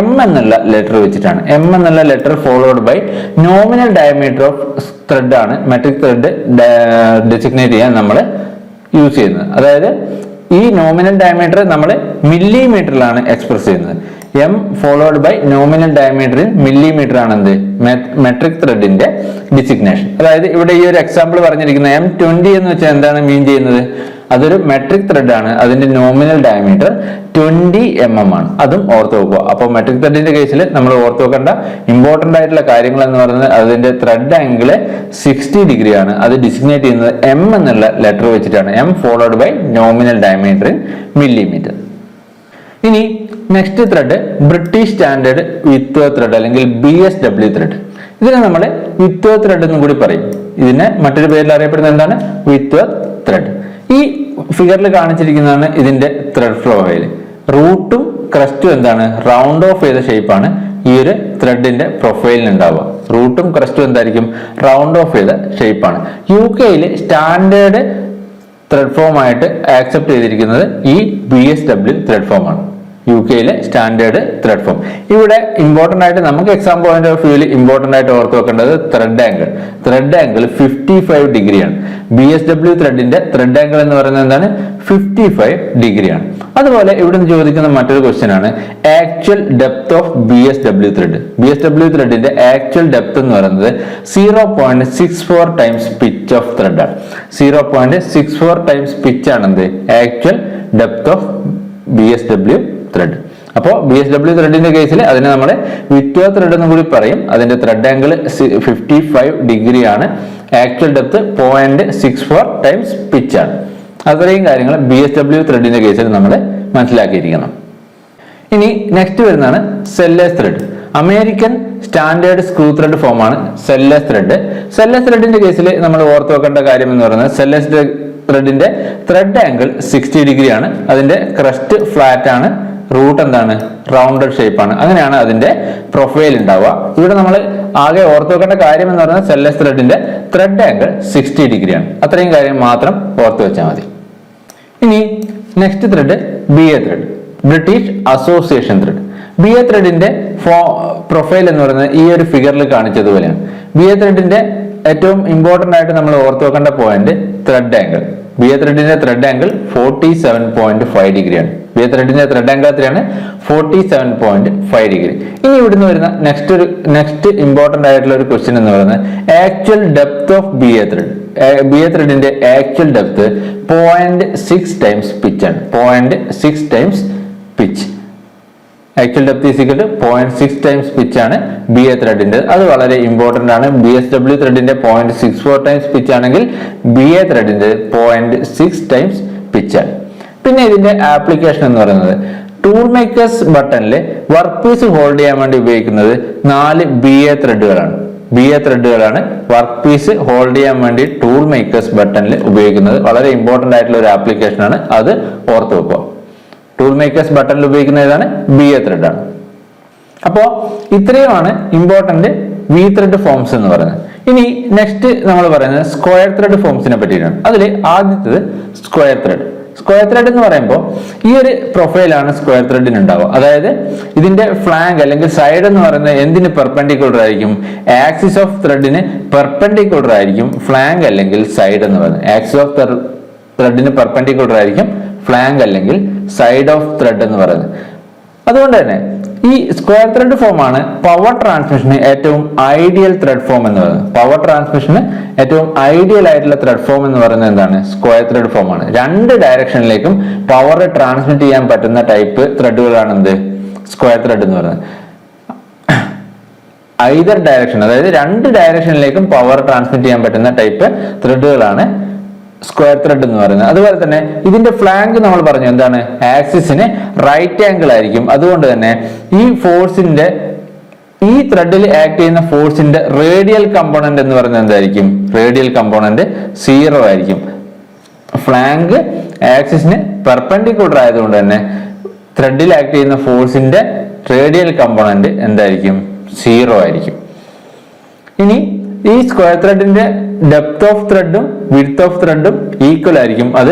M എന്നുള്ള ലെറ്റർ വെച്ചിട്ടാണ്. M എന്നുള്ള letter followed by nominal diameter of thread ആണ് മെട്രിക് ത്രെഡ് ഡിസിഗ്നേറ്റ് ചെയ്യാൻ നമ്മൾ യൂസ് ചെയ്യുന്നത്. അതായത് ഈ നോമിനൽ ഡയമീറ്റർ നമ്മൾ മില്ലിമീറ്ററിലാണ് എക്സ്പ്രസ് ചെയ്യുന്നത്. M followed by nominal diameter in millimetre ആണ് എന്ത്? മെട്രിക് ത്രെഡിന്റെ ഡിസിഗ്നേഷൻ. അതായത് ഇവിടെ ഈ ഒരു എക്സാമ്പിൾ പറഞ്ഞിരിക്കുന്ന M20 എന്ന് വെച്ചാൽ എന്താണ് മീൻ ചെയ്യുന്നത്? അതൊരു മെട്രിക് ത്രെഡ് ആണ്. അതിന്റെ നോമിനൽ ഡയമീറ്റർ 20 mm ആണ്. അതും ഓർത്ത് വെക്കുക. അപ്പോൾ മെട്രിക് ത്രെഡിന്റെ കേസിൽ നമ്മൾ ഓർത്ത് വെക്കേണ്ട ഇമ്പോർട്ടന്റ് ആയിട്ടുള്ള കാര്യങ്ങൾ എന്ന് പറയുന്നത് അതിന്റെ ത്രെഡ് ആംഗിൾ 60 ഡിഗ്രിയാണ്. അത് ഡിസിഗ്നേറ്റ് ചെയ്യുന്നത് M എന്നുള്ള ലെറ്റർ വെച്ചിട്ടാണ്. M followed by nominal diameter in millimetre. ഇനി next thread British standard with thread അല്ലെങ്കിൽ BSW ത്രെഡ്. ഇതിനെ നമ്മൾ വിത്ത് ത്രെഡ് എന്നും കൂടി പറയും. ഇതിനെ മറ്റൊരു പേരിൽ അറിയപ്പെടുന്നത് എന്താണ്? വിത്ത് ത്രെഡ്. ഈ ഫിഗറിൽ കാണിച്ചിരിക്കുന്നതാണ് ഇതിന്റെ ത്രെഡ് പ്രൊഫൈൽ. റൂട്ടും ക്രസ്റ്റും എന്താണ്? റൗണ്ട് ഓഫ് ചെയ്ത ഷേപ്പാണ് ഈ ഒരു ത്രെഡിന്റെ പ്രൊഫൈലിന് ഉണ്ടാവുക. റൂട്ടും ക്രസ്റ്റും എന്തായിരിക്കും? റൗണ്ട് ഓഫ് ചെയ്ത ഷേപ്പാണ്. UK സ്റ്റാൻഡേർഡ് ത്രെഡ് ഫോം ആയിട്ട് ആക്സെപ്റ്റ് ചെയ്തിരിക്കുന്നത് ഈ BSW ത്രെഡ് ഫോം ആണ്. UK standard thread form. ഇവിടെ ഇമ്പോർട്ടന്റ് ആയിട്ട് നമുക്ക് എക്സാം പോയിന്റ് ഓഫ് വ്യൂവിൽ ഇമ്പോർട്ടന്റ് ആയിട്ട് ഓർത്ത് വെക്കേണ്ടത് ത്രെഡ് ആംഗിൾ. ത്രെഡ് ആംഗിൾ 55 ഡിഗ്രിയാണ്. BSW ത്രെഡിന്റെ ത്രെഡ് ആംഗിൾ എന്ന് പറയുന്നത് എന്താണ്? 55 ഡിഗ്രിയാണ്. അതുപോലെ ഇവിടെ നിന്ന് ചോദിക്കുന്ന മറ്റൊരു ക്വസ്റ്റ്യൻ ആണ് actual depth of BSW thread. BSW ത്രെഡിന്റെ ആക്ച്വൽ ഡെപ്ത് എന്ന് പറയുന്നത് 0.64 ടൈംസ് പിച്ച് ഓഫ് ത്രെഡ് ആണ്. 0.64 ടൈംസ് പിച്ച് ആണ് എന്ത്? Actual depth of BSW thread. അപ്പോൾ BSW ത്രെഡിന്റെ കേസിൽ അതിനെ നമ്മൾ വിറ്റ് ത്രെഡ് എന്നും കൂടി പറയും. അതിന്റെ ത്രെഡ് ആംഗിൾ 55 ഡിഗ്രിയാണ്. ആക്ച്വൽ ഡെപ്ത് 0.64 ടൈംസ് പിച്ച് ആണ്. അത്രയും കാര്യങ്ങൾ BSW ത്രെഡിന്റെ കേസിൽ നമ്മൾ മനസ്സിലാക്കിയിരിക്കണം. ഇനി നെക്സ്റ്റ് വരുന്നതാണ് Sellers thread. American standard screw thread ഫോമാണ് സെല്ലേഴ്സ് ത്രെഡ്. സെല്ലേഴ്സ് ത്രെഡിന്റെ കേസിൽ നമ്മൾ ഓർത്ത് വെക്കേണ്ട കാര്യം എന്ന് പറയുന്നത് സെല്ലേഴ്സ് ത്രെഡിന്റെ ത്രെഡ് ആംഗിൾ 60 ഡിഗ്രിയാണ്. അതിന്റെ ക്രസ്റ്റ് ഫ്ലാറ്റ് ആണ്. റൂട്ട് എന്താണ്? റൗണ്ടഡ് ഷേപ്പ് ആണ്. അങ്ങനെയാണ് അതിന്റെ പ്രൊഫൈൽ ഉണ്ടാവുക. ഇവിടെ നമ്മൾ ആകെ ഓർത്ത് വെക്കേണ്ട കാര്യം എന്ന് പറയുന്നത് സെല്ലേഴ്സ് ത്രെഡിന്റെ ത്രെഡ് ആംഗിൾ 60 ഡിഗ്രിയാണ്. അത്രയും കാര്യം മാത്രം ഓർത്ത് വെച്ചാൽ മതി. ഇനി next thread BA thread, British association thread. BA ത്രെഡിന്റെ പ്രൊഫൈൽ എന്ന് പറയുന്നത് ഈ ഒരു ഫിഗറിൽ കാണിച്ചതുപോലെയാണ്. BA ത്രെഡിന്റെ ഏറ്റവും ഇമ്പോർട്ടന്റ് ആയിട്ട് നമ്മൾ ഓർത്ത് വെക്കേണ്ട പോയിന്റ് ത്രെഡ് ആംഗിൾ. BA ത്രെഡിന്റെ ത്രെഡ് ആംഗിൾ 47.5 ഡിഗ്രിയാണ്. BA ത്രെഡിന്റെ ത്രെഡ് ആംഗിൾ എത്രയാണ്? 47.5 ഡിഗ്രി. ഇനി ഇവിടുന്ന് വരുന്ന നെക്സ്റ്റ് ഇമ്പോർട്ടന്റ് ആയിട്ടുള്ള ഒരു ക്വസ്റ്റ്യൻ എന്ന് പറയുന്നത് actual depth of BA thread. BA ത്രെഡിന്റെ ആക്ച്വൽ ഡെപ്ത് 0.6 ടൈംസ് പിച്ച് ആണ്. 0.6 times pitch. Actual depth is equal to 0.6 times pitch ആണ് BA ത്രെഡിന്റെ. അത് വളരെ ഇമ്പോർട്ടന്റ് ആണ്. BSW ത്രെഡിന്റെ 0.64 ടൈംസ് പിച്ച് ആണെങ്കിൽ BA ത്രെഡിന്റെ 0.6 ടൈംസ് പിച്ച് ആണ്. പിന്നെ ഇതിന്റെ ആപ്ലിക്കേഷൻ എന്ന് പറയുന്നത് ടൂൾ മേക്കേഴ്സ് ബട്ടണിൽ വർക്ക് പീസ് ഹോൾഡ് ചെയ്യാൻ വേണ്ടി ഉപയോഗിക്കുന്നത് 4 BA ത്രെഡുകളാണ്. BA ത്രെഡുകളാണ് വർക്ക് പീസ് ഹോൾഡ് ചെയ്യാൻ വേണ്ടി ടൂൾ മേക്കേഴ്സ് ബട്ടണിൽ ഉപയോഗിക്കുന്നത്. വളരെ ഇമ്പോർട്ടന്റ് ആയിട്ടുള്ള ഒരു ആപ്ലിക്കേഷൻ ആണ്. അത് ഓർത്ത് വെക്കുക. ടൂൾ മേക്കേഴ്സ് ബട്ടണിൽ ഉപയോഗിക്കുന്ന ഏതാണ്? BA ത്രെഡ് ആണ്. അപ്പോ ഇത്രയുമാണ് ഇമ്പോർട്ടന്റ് V ത്രെഡ് ഫോംസ് എന്ന് പറയുന്നത്. ഇനി നെക്സ്റ്റ് നമ്മൾ പറയുന്നത് സ്ക്വയർ ത്രെഡ് ഫോംസിനെ പറ്റിയിട്ടാണ്. അതിൽ ആദ്യത്തേത് സ്ക്വയർ ത്രെഡ്. സ്ക്വയർ ത്രെഡ് എന്ന് പറയുമ്പോൾ ഈ ഒരു പ്രൊഫൈലാണ് സ്ക്വയർ ത്രെഡിന് ഉണ്ടാവുക. അതായത് ഇതിന്റെ ഫ്ലാങ്ക് അല്ലെങ്കിൽ സൈഡ് എന്ന് പറയുന്നത് എന്തിന് പെർപെൻഡിക്കുലർ ആയിരിക്കും? ആക്സിസ് ഓഫ് ത്രെഡിന് പെർപെൻഡിക്കുലർ ആയിരിക്കും ഫ്ലാങ്ക് അല്ലെങ്കിൽ സൈഡ് എന്ന് പറയുന്നത്. ആക്സിസ് ഓഫ് ത്രെഡിന് പെർപെൻഡിക്കുലർ ആയിരിക്കും ഫ്ലാങ്ക് അല്ലെങ്കിൽ സൈഡ് ഓഫ് ത്രെഡ് എന്ന് പറയുന്നത്. അതുകൊണ്ട് തന്നെ ഈ സ്ക്വയർ ത്രെഡ് ഫോം ആണ് പവർ ട്രാൻസ്മിഷന് ഏറ്റവും ഐഡിയൽ ത്രെഡ് ഫോം എന്ന് പറയുന്നത്. പവർ ട്രാൻസ്മിഷന് ഏറ്റവും ഐഡിയൽ ആയിട്ടുള്ള ത്രെഡ് ഫോം എന്ന് പറയുന്നത് എന്താണ്? സ്ക്വയർ ത്രെഡ് ഫോം ആണ്. രണ്ട് ഡയറക്ഷനിലേക്കും പവർ ട്രാൻസ്മിറ്റ് ചെയ്യാൻ പറ്റുന്ന ടൈപ്പ് ത്രെഡുകളാണ് എന്ത്? സ്ക്വയർ ത്രെഡ് എന്ന് പറയുന്നത്. ഐദർ ഡയറക്ഷൻ, അതായത് രണ്ട് ഡയറക്ഷനിലേക്കും പവർ ട്രാൻസ്മിറ്റ് ചെയ്യാൻ പറ്റുന്ന ടൈപ്പ് ത്രെഡുകളാണ് സ്ക്വയർ ത്രെഡ് എന്ന് പറയുന്നത്. അതുപോലെ തന്നെ ഇതിന്റെ ഫ്ലാങ്ക് നമ്മൾ പറഞ്ഞു എന്താണ്? ആക്സിസിന് റൈറ്റ് ആംഗിൾ ആയിരിക്കും. അതുകൊണ്ട് തന്നെ ഈ ഫോഴ്സിന്റെ ഈ ത്രെഡിൽ ആക്ട് ചെയ്യുന്ന ഫോഴ്സിന്റെ റേഡിയൽ കമ്പോണന്റ് എന്ന് പറയുന്നത് എന്തായിരിക്കും? റേഡിയൽ കമ്പോണന്റ് 0 ആയിരിക്കും. ഫ്ലാങ്ക് ആക്സിസിന് പെർപെൻഡിക്കുലർ ആയതുകൊണ്ട് തന്നെ ത്രെഡിൽ ആക്ട് ചെയ്യുന്ന ഫോഴ്സിന്റെ റേഡിയൽ കമ്പോണന്റ് എന്തായിരിക്കും? 0 ആയിരിക്കും. ഇനി ഈ സ്ക്വയർ ത്രെഡിന്റെ ഡെപ്ത് ഓഫ് ത്രെഡും വിഡ്ത്ത് ഓഫ് ത്രെഡും ഈക്വൽ ആയിരിക്കും. അത്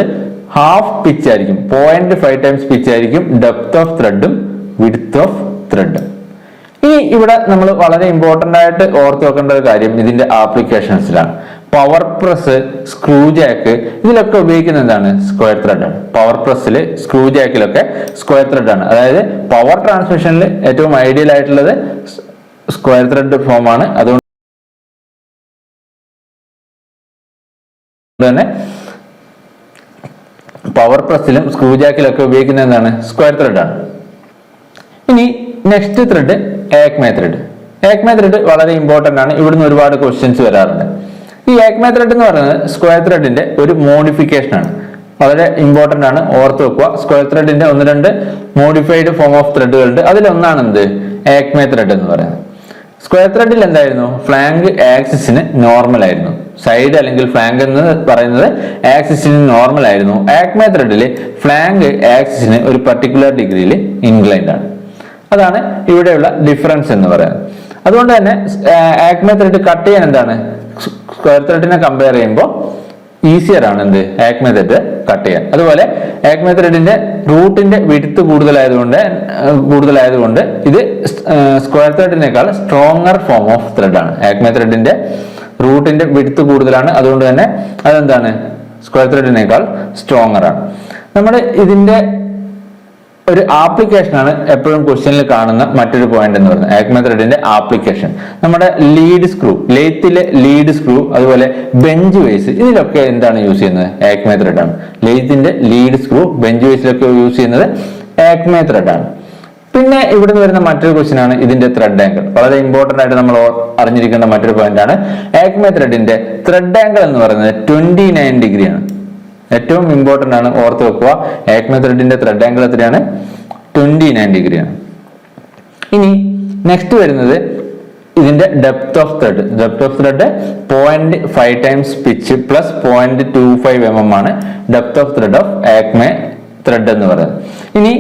ഹാഫ് പിച്ച് ആയിരിക്കും. 0.5 ടൈംസ് പിച്ച് ആയിരിക്കും ഡെപ്ത് ഓഫ് ത്രെഡും വിഡ്ത്ത് ഓഫ് ത്രെഡും. ഇനി ഇവിടെ നമ്മൾ വളരെ ഇമ്പോർട്ടന്റ് ആയിട്ട് ഓർത്ത് വെക്കേണ്ട ഒരു കാര്യം ഇതിന്റെ ആപ്ലിക്കേഷൻസിലാണ്. പവർ പ്രസ്, സ്ക്രൂ ജാക്ക്, ഇതിലൊക്കെ ഉപയോഗിക്കുന്ന എന്താണ്? സ്ക്വയർ ത്രെഡ് ആണ്. പവർ പ്രസ്സിൽ, സ്ക്രൂ ജാക്കിലൊക്കെ സ്ക്വയർ ത്രെഡ് ആണ്. അതായത് പവർ ട്രാൻസ്മിഷനിൽ ഏറ്റവും ഐഡിയൽ ആയിട്ടുള്ളത് സ്ക്വയർ ത്രെഡ് ഫോം ആണ്. അതുകൊണ്ട് തന്നെ പവർ പ്രസ്സിലും സ്ക്രൂ ജാക്കിലൊക്കെ ഉപയോഗിക്കുന്ന എന്താണ്? സ്ക്വയർ ത്രെഡ് ആണ്. ഇനി next thread acme thread. Acme thread വളരെ ഇമ്പോർട്ടന്റ് ആണ്. ഇവിടുന്ന് ഒരുപാട് ക്വസ്റ്റ്യൻസ് വരാറുണ്ട്. ഈ ആക്മെ ത്രെഡ് എന്ന് പറയുന്നത് സ്ക്വയർ ത്രെഡിന്റെ ഒരു മോഡിഫിക്കേഷൻ ആണ്. വളരെ ഇമ്പോർട്ടന്റ് ആണ്, ഓർത്ത് വെക്കുക. സ്ക്വയർ ത്രെഡിന്റെ ഒന്ന് രണ്ട് മോഡിഫൈഡ് ഫോം ഓഫ് ത്രെഡുകളുണ്ട്. അതിലൊന്നാണ് എന്ത്, ആക്മെ ത്രെഡ് എന്ന് പറയുന്നത്. സ്ക്വയർ ത്രെഡിൽ എന്തായിരുന്നു, ഫ്ലാങ്ക് ആക്സിസിന് നോർമൽ ആയിരുന്നു. സൈഡ് അല്ലെങ്കിൽ ഫ്ലാങ്ക് എന്ന് പറയുന്നത് ആക്സിസിന് നോർമൽ ആയിരുന്നു. ആക്മെ ത്രെഡിൽ ഫ്ലാങ്ക് ആക്സിസിന് ഒരു പർട്ടിക്കുലർ ഡിഗ്രിയിൽ ഇൻക്ലൈൻഡ് ആണ്. അതാണ് ഇവിടെയുള്ള ഡിഫറൻസ് എന്ന് പറയുന്നത്. അതുകൊണ്ട് തന്നെ ആക്മെ ത്രെഡ് കട്ട് ചെയ്യാൻ എന്താണ്, സ്ക്വയർ ത്രെഡിനെ കമ്പയർ ചെയ്യുമ്പോൾ ഈസിയർ ആണ് എന്ത്, ആക്മെ ത്രെഡ് കട്ട് ചെയ്യാൻ. അതുപോലെ ആക്മെ ത്രെഡിന്റെ റൂട്ടിന്റെ വിഡ്ത്ത് കൂടുതലായതുകൊണ്ട് ഇത് സ്ക്വയർ ത്രെഡിനേക്കാൾ സ്ട്രോങ്ങർ ഫോം ഓഫ് ത്രെഡ് ആണ്. ആക്മെ ത്രെഡിന്റെ റൂട്ടിന്റെ വിഡ്ത്ത് കൂടുതലാണ്, അതുകൊണ്ട് തന്നെ അതെന്താണ്, സ്ക്വയർ ത്രെഡിനേക്കാൾ സ്ട്രോങ്ങർ ആണ്. നമ്മുടെ ഇതിന്റെ ഒരു ആപ്ലിക്കേഷൻ ആണ് എപ്പോഴും ക്വസ്റ്റ്യനിൽ കാണുന്ന മറ്റൊരു പോയിന്റ് എന്ന് പറയുന്നത് ആക്മെ ത്രെഡിന്റെ ആപ്ലിക്കേഷൻ. നമ്മുടെ ലീഡ് സ്ക്രൂ, ലെയ്ത്തിലെ ലീഡ് സ്ക്രൂ, അതുപോലെ ബെഞ്ച് വേസ്, ഇതിലൊക്കെ എന്താണ് യൂസ് ചെയ്യുന്നത്, ആക്മെ ത്രെഡ് ആണ്. ലെയ്ത്തിന്റെ ലീഡ് സ്ക്രൂ, ബെഞ്ച് വേസിലൊക്കെ യൂസ് ചെയ്യുന്നത് ആക്മെ ത്രെഡ് ആണ്. പിന്നെ ഇവിടെ നിന്ന് വരുന്ന മറ്റൊരു ക്വസ്റ്റ്യൻ ആണ് ഇതിന്റെ ത്രെഡ് ആംഗിൾ. വളരെ ഇമ്പോർട്ടന്റ് ആയിട്ട് നമ്മൾ അറിഞ്ഞിരിക്കേണ്ട മറ്റൊരു പോയിന്റ് ആണ് ആക്മെ ത്രെഡിന്റെ ത്രെഡ് ആംഗിൾ എന്ന് പറയുന്നത് 29 ഡിഗ്രിയാണ്. ഏറ്റവും ഇമ്പോർട്ടന്റ് ആണ്, ഓർത്ത് വെക്കുക. ആക്മെ ത്രെഡിന്റെ ത്രെഡ് ആംഗിൾ എത്രയാണ്, 29 ഡിഗ്രിയാണ്. ഇനി നെക്സ്റ്റ് വരുന്നത് ഇതിന്റെ depth of thread. Depth of thread 0.5 times pitch plus 0.25 mm ആണ് depth of thread of acme thread എന്ന് പറയുന്നത്. ഇനി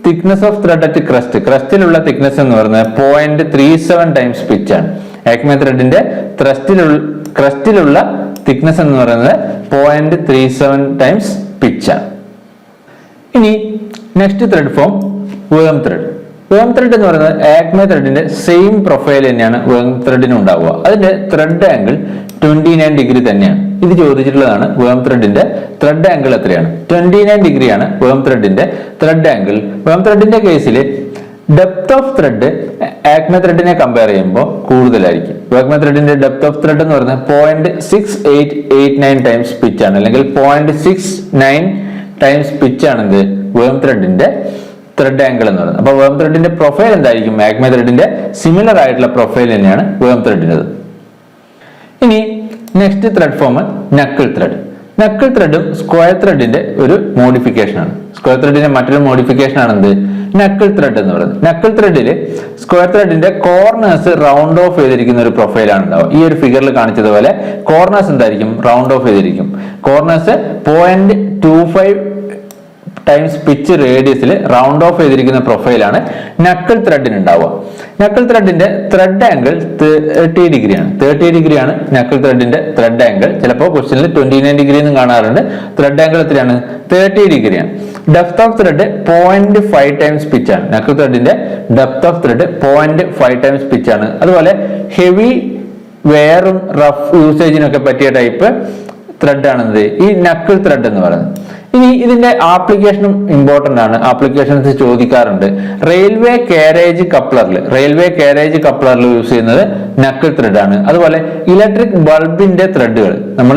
thickness of thread at crest, ക്രസ്റ്റിലുള്ള തിക്നെസ് എന്ന് പറയുന്നത് 0.37 ടൈംസ് പിച്ച് ആണ്. ആക്മെ ത്രെഡിന്റെ ക്രസ്റ്റിലുള്ള തിക്നെസ് എന്ന് പറയുന്നത് 0.37 ടൈംസ് പിച്ച് ആണ്. ഇനി നെക്സ്റ്റ് ത്രെഡ് ഫോം വേം ത്രെഡ്. വേം ത്രെഡ് എന്ന് പറയുന്നത് ആക്മെ ത്രെഡിന്റെ സെയിം പ്രൊഫൈൽ തന്നെയാണ് വേം ത്രെഡിന് ഉണ്ടാവുക. അതിന്റെ ത്രെഡ് ആംഗിൾ 29 ഡിഗ്രി തന്നെയാണ്. ഇത് ചോദിച്ചിട്ടുള്ളതാണ്. വേം ത്രെഡിന്റെ ത്രെഡ് ആംഗിൾ എത്രയാണ്, 29 ഡിഗ്രിയാണ് വേം ത്രെഡിന്റെ ത്രെഡ് ആംഗിൾ. വേം ത്രെഡിന്റെ കേസിൽ ഡെപ്ത് ഓഫ് ത്രെഡ് ആക്മെ ത്രെഡിനെ കമ്പയർ ചെയ്യുമ്പോൾ കൂടുതലായിരിക്കും. ആക്മെ ത്രെഡിന്റെ ഡെപ്ത് ഓഫ് ത്രെഡ് എന്ന് പറയുന്നത് 0.6889 ടൈംസ് പിച്ച് ആണ്, അല്ലെങ്കിൽ 0.69 ടൈംസ് പിച്ച് ആണ് എന്ത്, വേം ത്രെഡിന്റെ ത്രെഡ് ആംഗിൾ എന്ന് പറയുന്നത്. അപ്പൊ വേം ത്രെഡിന്റെ പ്രൊഫൈൽ എന്തായിരിക്കും, ആക്മെ ത്രെഡിന്റെ സിമിലർ ആയിട്ടുള്ള പ്രൊഫൈൽ തന്നെയാണ് വേം ത്രെഡിൻ്റെത്. ഇനി next thread form knuckle thread. Knuckle ത്രെഡും സ്ക്വയർ ത്രെഡിന്റെ ഒരു മോഡിഫിക്കേഷൻ ആണ്. സ്ക്വയർ ത്രെഡിന്റെ മറ്റൊരു മോഡിഫിക്കേഷൻ ആണ് എന്ത്, നക്കിൾ ത്രെഡ് എന്ന് പറയുന്നത്. നക്കിൾ ത്രെഡില് സ്ക്വയർ ത്രെഡിന്റെ കോർണേഴ്സ് റൗണ്ട് ഓഫ് ചെയ്തിരിക്കുന്ന ഒരു പ്രൊഫൈലാണ് ഉണ്ടാവുക. ഈ ഒരു ഫിഗറിൽ കാണിച്ചതുപോലെ കോർണേഴ്സ് എന്തായിരിക്കും, റൗണ്ട് ഓഫ് ചെയ്തിരിക്കും. കോർണേഴ്സ് 0.25 ടൈംസ് പിച്ച് റേഡിയസിൽ റൗണ്ട് ഓഫ് ചെയ്തിരിക്കുന്ന പ്രൊഫൈലാണ് നക്കിൾ ത്രെഡിന് ഉണ്ടാവുക. നക്കിൾ ത്രെഡിന്റെ ത്രെഡ് ആംഗിൾ 30 ഡിഗ്രിയാണ്. 30 ഡിഗ്രിയാണ് നക്കിൾ ത്രെഡിന്റെ ത്രെഡ് ആംഗിൾ. ചിലപ്പോൾ ക്വസ്റ്റ്യനിൽ 29 ഡിഗ്രി എന്ന് കാണാറുണ്ട്. ത്രെഡ് ആംഗിൾ എത്രയാണ്, 30 ഡിഗ്രിയാണ്. Depth of thread 0.5 times pitch ആണ്. നക്കിൾ ത്രെഡിന്റെ depth of thread 0.5 times pitch ആണ്. അതുപോലെ ഹെവി വെയറും റഫ് യൂസേജിനൊക്കെ പറ്റിയ ടൈപ്പ് ത്രെഡ് ആണെന്നത് ഈ നക്കിൾ ത്രെഡ് എന്ന് പറയുന്നത്. ഇനി ഇതിന്റെ ആപ്ലിക്കേഷനും ഇമ്പോർട്ടന്റ് ആണ്. ആപ്ലിക്കേഷൻസ് ചോദിക്കാറുണ്ട്. റെയിൽവേ കാരേജ് കപ്ലറിൽ യൂസ് ചെയ്യുന്നത് നക്കിൾ ത്രെഡ് ആണ്. അതുപോലെ ഇലക്ട്രിക് ബൾബിന്റെ ത്രെഡുകൾ, നമ്മൾ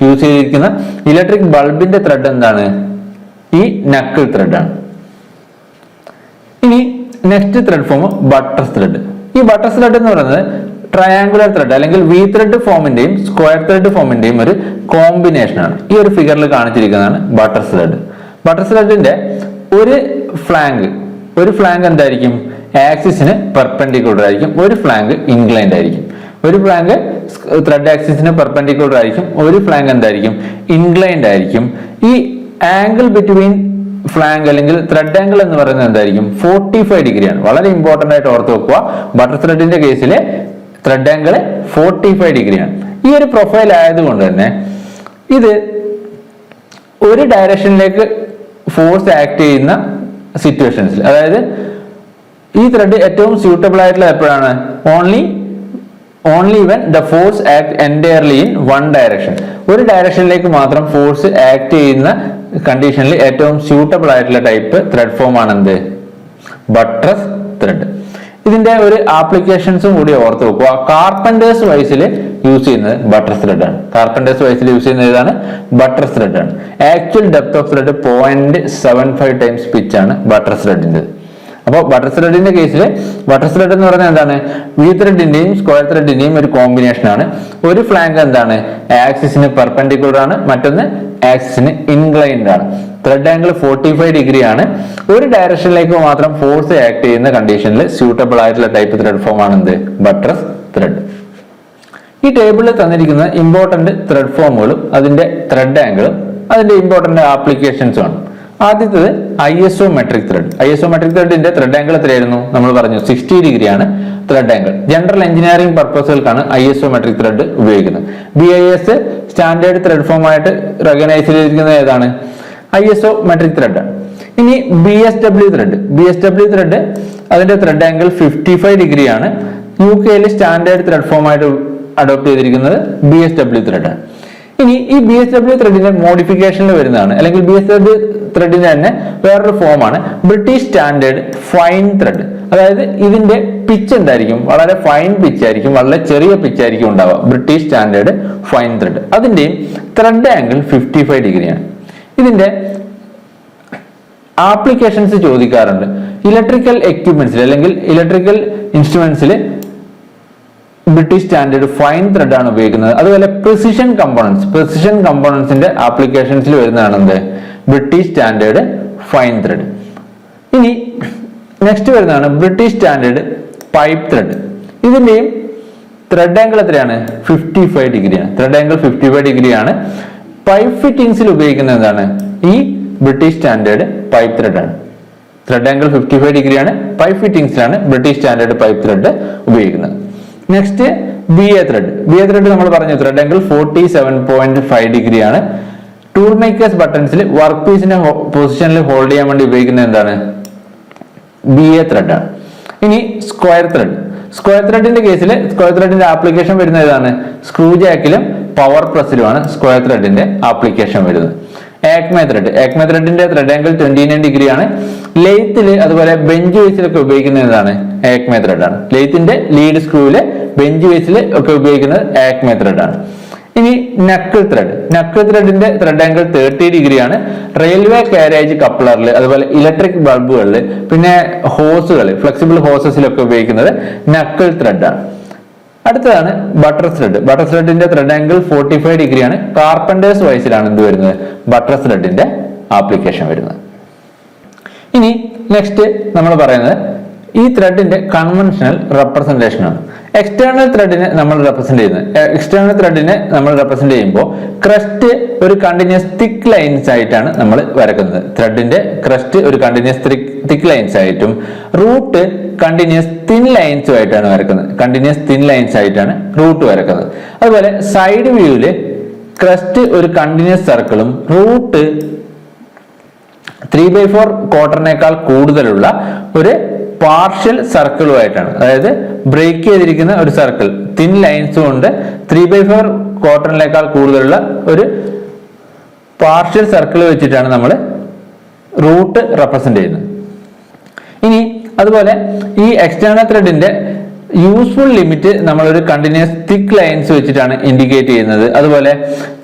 യൂസ് ചെയ്തിരിക്കുന്ന ഇലക്ട്രിക് ബൾബിന്റെ ത്രെഡ് എന്താണ്, ഈ നക്കിൾ ത്രെഡ് ആണ്. ഇനി next thread form buttress thread. ഈ ബട്ടർസ് ത്രെഡ് എന്ന് പറയുന്നത് ട്രയാങ്കുലർ ത്രെഡ് അല്ലെങ്കിൽ വി ത്രെഡ് ഫോമിന്റെയും സ്ക്വയർ ത്രെഡ് ഫോമിന്റെയും ഒരു കോമ്പിനേഷൻ ആണ്. ഈ ഒരു ഫിഗറിൽ കാണിച്ചിരിക്കുന്നതാണ് ബട്ടർസ് ത്രെഡ്. ബട്ടർസ് ത്രെഡിന്റെ ഒരു ഫ്ലാങ്ക് എന്തായിരിക്കും, ആക്സിസിന് പെർപെൻഡിക്കുലർ ആയിരിക്കും. ഒരു ഫ്ലാങ്ക് ഇൻക്ലൈൻഡ് ആയിരിക്കും. ഒരു ഫ്ലാങ്ക് ത്രെഡ് ആക്സിസിന് പെർപെൻഡിക്കുലർ ആയിരിക്കും. ഒരു ഫ്ലാങ്ക് എന്തായിരിക്കും, ഇൻക്ലൈൻഡ് ആയിരിക്കും. ഈ ആംഗിൾ ബിറ്റ്വീൻ ഫ്ലാങ്ക് അല്ലെങ്കിൽ ത്രെഡ് ആംഗിൾ എന്ന് പറയുന്നത് എന്തായിരിക്കും, 45 ഡിഗ്രിയാണ്. വളരെ ഇമ്പോർട്ടന്റ് ആയിട്ട് ഓർത്ത് വെക്കുക. ബട്ടർ ത്രെഡിന്റെ കേസിൽ ത്രെഡ് ആംഗിൾ 45 ഡിഗ്രിയാണ്. ഈ ഒരു പ്രൊഫൈൽ ആയതുകൊണ്ട് തന്നെ ഇത് ഒരു ഡയറക്ഷനിലേക്ക് ഫോഴ്സ് ആക്ട് ചെയ്യുന്ന സിറ്റുവേഷൻസിൽ, അതായത് ഈ ത്രെഡ് ഏറ്റവും സ്യൂട്ടബിൾ ആയിട്ടുള്ള എപ്പോഴാണ്, only when the force act entirely in one direction. ഒരു ഡയറക്ഷനിലേക്ക് മാത്രം ഫോഴ്സ് ആക്ട് ചെയ്യുന്ന കണ്ടീഷനിൽ ഏറ്റവും സ്യൂട്ടബിൾ ആയിട്ടുള്ള ടൈപ്പ് ത്രെഡ് ഫോം ആണ് എന്ത്, ബട്ടർസ് ത്രെഡ്. ഇതിന്റെ ഒരു ആപ്ലിക്കേഷൻസും കൂടി ഓർത്ത് വെക്കുക. കാർപ്പന്റേഴ്സ് വൈസിൽ യൂസ് ചെയ്യുന്നത് ബട്ടർസ് ത്രെഡ് ആണ്. കാർപ്പന്റേഴ്സ് വൈസിൽ യൂസ് ചെയ്യുന്നത് ഏതാണ്, ബട്ടർസ് ത്രെഡ് ആണ്. Actual depth of thread 0.75 times pitch ആണ് ബട്ടർസ് ത്രെഡിന്റെ. അപ്പോൾ ബട്ടർസ് ത്രെഡിന്റെ കേസിൽ ബട്ടർസ് ത്രെഡ് എന്ന് പറയുന്നത് എന്താണ്, വി ത്രെഡിന്റെയും സ്ക്വയർ ത്രെഡിന്റെയും ഒരു കോമ്പിനേഷൻ ആണ്. ഒരു ഫ്ലാങ്ക് എന്താണ്, ആക്സിസിന് പെർപെൻഡിക്കുലർ ആണ്, മറ്റൊന്ന് ആക്സിസിന് ഇൻക്ലൈൻഡ് ആണ്. ത്രെഡ് ആംഗിൾ 45 ഡിഗ്രി ആണ്. ഒരു ഡയറക്ഷനിലേക്ക് മാത്രം ഫോഴ്സ് ആക്ട് ചെയ്യുന്ന കണ്ടീഷനിൽ സ്യൂട്ടബിൾ ആയിട്ടുള്ള ടൈപ്പ് ത്രെഡ് ഫോം ആണ് എന്ത്? ബട്ട്രസ് ത്രെഡ്. ഈ ടേബിളിൽ തന്നിരിക്കുന്ന ഇമ്പോർട്ടന്റ് ത്രെഡ് ഫോമുകളും അതിന്റെ ത്രെഡ് ആംഗിളും അതിന്റെ ഇമ്പോർട്ടന്റ് ആപ്ലിക്കേഷൻസും ആണ്. ആദ്യത്തേത് ഐസോമെട്രിക് ത്രെഡ്. ഐസോമെട്രിക് ത്രെഡിന്റെ ത്രെഡ് ആംഗിൾ എത്രയായിരുന്നു? നമ്മൾ പറഞ്ഞു 60 ഡിഗ്രി ആണ് ത്രെഡ് ആംഗിൾ. ജനറൽ എഞ്ചിനീയറിംഗ് പർപ്പസുകൾക്കാണ് ഐസോമെട്രിക് ത്രെഡ് ഉപയോഗിക്കുന്നത്. BIS സ്റ്റാൻഡേർഡ് ത്രെഡ് ഫോം ആയിട്ട് റെക്കഗ്നൈസ് ചെയ്തിരിക്കുന്നത് ഏതാണ്? ഐസോമെട്രിക് ത്രെഡ് ആണ്. ഇനി BSW ത്രെഡ് അതിന്റെ ത്രെഡ് ആംഗിൾ 55 ഡിഗ്രി ആണ്. UK സ്റ്റാൻഡേർഡ് ത്രെഡ് ഫോം ആയിട്ട് അഡോപ്റ്റ് ചെയ്തിരിക്കുന്നത് BSW ത്രെഡ് ആണ്. ഇനി ഈ BSW ത്രെഡിന്റെ മോഡിഫിക്കേഷനിൽ വരുന്നതാണ്, അല്ലെങ്കിൽ BSW ത്രെഡിന്റെ തന്നെ വേറൊരു ഫോമാണ് ബ്രിട്ടീഷ് സ്റ്റാൻഡേർഡ് ഫൈൻ ത്രെഡ്. അതായത് ഇതിന്റെ പിച്ച് എന്തായിരിക്കും? വളരെ ഫൈൻ പിച്ച് ആയിരിക്കും, വളരെ ചെറിയ പിച്ച് ആയിരിക്കും ഉണ്ടാവുക. ബ്രിട്ടീഷ് സ്റ്റാൻഡേർഡ് ഫൈൻ ത്രെഡ്, അതിന്റെയും ത്രെഡ് ആംഗിൾ 55 ഡിഗ്രിയാണ്. ഇതിന്റെ ആപ്ലിക്കേഷൻസ് ചോദിക്കാറുണ്ട്. ഇലക്ട്രിക്കൽ എക്യുപ്മെന്റ്സിൽ അല്ലെങ്കിൽ ഇലക്ട്രിക്കൽ ഇൻസ്ട്രുമെന്റ്സിൽ ബ്രിട്ടീഷ് സ്റ്റാൻഡേർഡ് ഫൈൻ ത്രെഡ് ആണ് ഉപയോഗിക്കുന്നത്. അതുപോലെ പ്രിസിഷൻ കമ്പോണൻസിന്റെ ആപ്ലിക്കേഷൻസിൽ വരുന്നതാണ് എന്ത്? British standard fine thread. ഇനി നെക്സ്റ്റ് വരുന്നതാണ് ബ്രിട്ടീഷ് സ്റ്റാൻഡേർഡ് പൈപ്പ് ത്രെഡ്. ഇതിന്റെയും ത്രെഡ് ആംഗിൾ എത്രയാണ്? 55 ഡിഗ്രിയാണ്. ത്രെഡ് ആംഗിൾ 55 ഡിഗ്രിയാണ്. പൈപ്പ് ഫിറ്റിംഗ്സിൽ ഉപയോഗിക്കുന്നത് എന്താണ്? ഈ ബ്രിട്ടീഷ് സ്റ്റാൻഡേർഡ് പൈപ്പ് ത്രെഡ് ആണ്. ത്രെഡ് ആംഗിൾ 55 ഡിഗ്രിയാണ്. പൈപ്പ് ഫിറ്റിംഗ്സിലാണ് ബ്രിട്ടീഷ് സ്റ്റാൻഡേർഡ് പൈപ്പ് ത്രെഡ് ഉപയോഗിക്കുന്നത്. നെക്സ്റ്റ് BA ത്രെഡ് നമ്മൾ പറഞ്ഞു ത്രെഡ് ആംഗിൾ 47.5 ഡിഗ്രിയാണ്. ടൂൾ മേക്കേഴ്സ് ബട്ടൺസിൽ വർക്ക് പീസിന്റെ പൊസിഷനിൽ ഹോൾഡ് ചെയ്യാൻ വേണ്ടി ഉപയോഗിക്കുന്നത് എന്താണ്? BA ത്രെഡ് ആണ്. ഇനി സ്ക്വയർ ത്രെഡിന്റെ കേസിൽ സ്ക്വയർ ത്രെഡിന്റെ ആപ്ലിക്കേഷൻ വരുന്നത് ഏതാണ്? സ്ക്രൂ ജാക്കിലും പവർ പ്രസ്സിലുമാണ് സ്ക്വയർ ത്രെഡിന്റെ ആപ്ലിക്കേഷൻ വരുന്നത്. ആക്മെ ത്രെഡിന്റെ ത്രെഡ് ആംഗിൾ 29 ഡിഗ്രിയാണ്. ലെയ്ത്തില് അതുപോലെ ബെഞ്ച് വേസിലൊക്കെ ഉപയോഗിക്കുന്നത് ഏതാണ്? ആക്മെ ത്രെഡ് ആണ്. ലെയ്ത്തിന്റെ ലീഡ് സ്ക്രൂവില് ബെഞ്ച് വേസിൽ ഒക്കെ ഉപയോഗിക്കുന്നത് ആക്മെ ത്രെഡ് ആണ്. ഇനി നക്കിൾ ത്രെഡിന്റെ ത്രെഡ് ആംഗിൾ 30 ഡിഗ്രിയാണ്. റെയിൽവേ കാരേജ് കപ്ലറിൽ അതുപോലെ ഇലക്ട്രിക് ബൾബുകളിൽ പിന്നെ ഫ്ലെക്സിബിൾ ഹോസസിലൊക്കെ ഉപയോഗിക്കുന്നത് നക്കിൾ ത്രെഡ് ആണ്. അടുത്തതാണ് ബട്ടർ ത്രെഡിന്റെ ത്രെഡ് ആംഗിൾ 45 ഡിഗ്രിയാണ്. കാർപ്പന്റേഴ്സ് വൈസിലാണ് എന്ത് വരുന്നത്? ബട്ടർ ത്രെഡിന്റെ ആപ്ലിക്കേഷൻ വരുന്നത്. ഇനി നെക്സ്റ്റ് നമ്മൾ പറയുന്നത് ഈ ത്രെഡിന്റെ കൺവെൻഷണൽ റെപ്രസെന്റേഷൻ ആണ്. എക്സ്റ്റേണൽ ത്രെഡിനെ നമ്മൾ റെപ്രസെന്റ് ചെയ്യുമ്പോൾ ക്രസ്റ്റ് ഒരു കണ്ടിന്യൂസ് തിക്ക് ലൈൻസ് ആയിട്ടാണ് നമ്മൾ വരക്കുന്നത്. ത്രെഡിന്റെ ക്രസ്റ്റ് ഒരു കണ്ടിന്യൂസ് തിക്ക് ലൈൻസ് ആയിട്ടും റൂട്ട് കണ്ടിന്യൂസ് തിൻ ലൈൻസും ആയിട്ടാണ് റൂട്ട് വരക്കുന്നത്. അതുപോലെ സൈഡ് വ്യൂവില് ക്രസ്റ്റ് ഒരു കണ്ടിന്യൂസ് സർക്കിളും റൂട്ട് 3/4 ക്വാർട്ടറിനേക്കാൾ കൂടുതലുള്ള ഒരു പാർഷ്യൽ സർക്കിളുമായിട്ടാണ്, അതായത് ബ്രേക്ക് ചെയ്തിരിക്കുന്ന ഒരു സർക്കിൾ തിൻ ലൈൻസും ഉണ്ട് 3/4 ക്വാർട്ടറിനേക്കാൾ കൂടുതലുള്ള ഒരു പാർഷ്യൽ സർക്കിൾ വെച്ചിട്ടാണ് നമ്മൾ റൂട്ട് റെപ്രസെന്റ് ചെയ്യുന്നത്. ഇനി അതുപോലെ ഈ എക്സ്റ്റേണൽ ത്രെഡിന്റെ യൂസ്ഫുൾ ലിമിറ്റ് നമ്മൾ ഒരു കണ്ടിന്യൂസ് തിക്ക് ലൈൻസ് വെച്ചിട്ടാണ് ഇൻഡിക്കേറ്റ് ചെയ്യുന്നത്. അതുപോലെ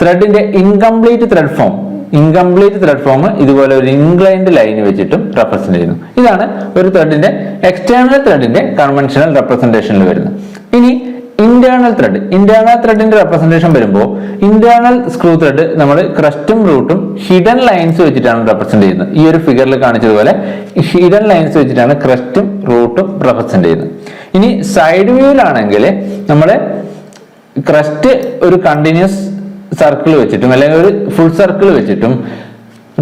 ത്രെഡിന്റെ ഇൻകംപ്ലീറ്റ് ത്രെഡ് ഫോം ഇതുപോലെ ഒരു ഇൻക്ലൈൻഡ് ലൈൻ വെച്ചിട്ടും റെപ്രസെന്റ് ചെയ്യുന്നു. ഇതാണ് ഒരു ത്രെഡിന്റെ എക്സ്റ്റേണൽ ത്രെഡിന്റെ കൺവെൻഷണൽ റെപ്രസെന്റേഷനിൽ വരുന്നത്. ഇനി ഇന്റേണൽ ത്രെഡിന്റെ റെപ്രസെന്റേഷൻ വരുമ്പോൾ ഇന്റേണൽ സ്ക്രൂ ത്രെഡ് നമ്മൾ ക്രസ്റ്റും റൂട്ടും ഹിഡൻ ലൈൻസ് വെച്ചിട്ടാണ് റെപ്രസെന്റ് ചെയ്യുന്നത്. ഈ ഒരു ഫിഗറിൽ കാണിച്ചതുപോലെ ഹിഡൻ ലൈൻസ് വെച്ചിട്ടാണ് ക്രസ്റ്റും റൂട്ടും റെപ്രസെന്റ് ചെയ്യുന്നത്. ഇനി സൈഡ് വ്യൂവിലാണെങ്കിൽ നമ്മൾ ക്രസ്റ്റ് ഒരു കണ്ടിന്യൂസ് സർക്കിൾ വെച്ചിട്ടും അല്ലെങ്കിൽ ഒരു ഫുൾ സർക്കിൾ വെച്ചിട്ടും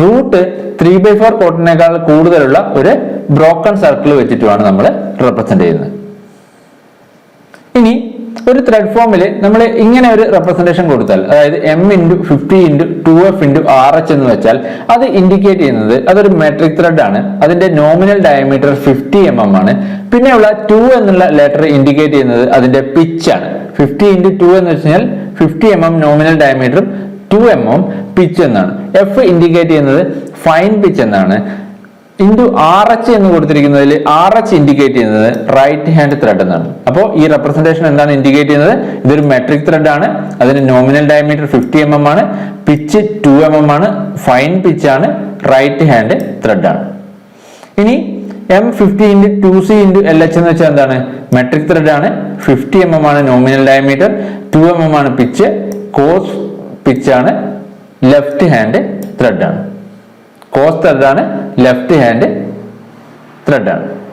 റൂട്ട് 3/4 ക്വാർട്ടറിനേക്കാൾ കൂടുതലുള്ള ഒരു ബ്രോക്കൺ സർക്കിൾ വെച്ചിട്ടുമാണ് നമ്മൾ റെപ്രസെന്റ് ചെയ്യുന്നത്. ഇനി ഒരു ത്രെഡ് ഫോമിൽ നമ്മൾ ഇങ്ങനെ ഒരു റെപ്രസെന്റേഷൻ കൊടുത്താൽ, അതായത് M×50×2F×RH എന്ന് വെച്ചാൽ അത് ഇൻഡിക്കേറ്റ് ചെയ്യുന്നത് അതൊരു മെട്രിക് ത്രെഡ് ആണ്. അതിന്റെ നോമിനൽ ഡയമീറ്റർ 50 mm ആണ്. പിന്നെയുള്ള 2 എന്നുള്ള ലെറ്റർ ഇൻഡിക്കേറ്റ് ചെയ്യുന്നത് അതിന്റെ പിച്ച് ആണ്. 50×2 എന്ന് വെച്ചാൽ 50 mm നോമിനൽ ഡയമീറ്ററും 2 mm പിച്ച് എന്നാണ്. F ഇൻഡിക്കേറ്റ് ചെയ്യുന്നത് ഫൈൻ പിച്ച് എന്നാണ്. RH എന്ന് കൊടുത്തിരിക്കുന്നതിൽ RH ഇൻഡിക്കേറ്റ് ചെയ്യുന്നത് റൈറ്റ് ഹാൻഡ് ത്രെഡ് എന്നാണ്. അപ്പോൾ ഈ റെപ്രസെന്റേഷൻ എന്താണ് ഇൻഡിക്കേറ്റ് ചെയ്യുന്നത്? ഇതൊരു മെട്രിക് ത്രെഡ് ആണ്. അതിന്റെ നോമിനൽ ഡയമീറ്റർ 50 mm ആണ്. പിച്ച് 2 mm ആണ്. ഫൈൻ പിച്ച് ആണ്. റൈറ്റ് ഹാൻഡ് ത്രെഡ് ആണ്. ഇനി M50×2C×LH എന്ന് വെച്ചാൽ എന്താണ്? മെട്രിക് ത്രെഡ് ആണ്. 50 mm ആണ് നോമിനൽ ഡയമീറ്റർ, 2 mm ആണ് പിച്ച്, കോസ് പിച്ച് ആണ്, ലെഫ്റ്റ് ഹാൻഡ് ത്രെഡ് ആണ്. കോസ് ത്രെഡ് ആണ്, ലെഫ്റ്റ് ഹാൻഡ് ത്രെഡ് ആണ്.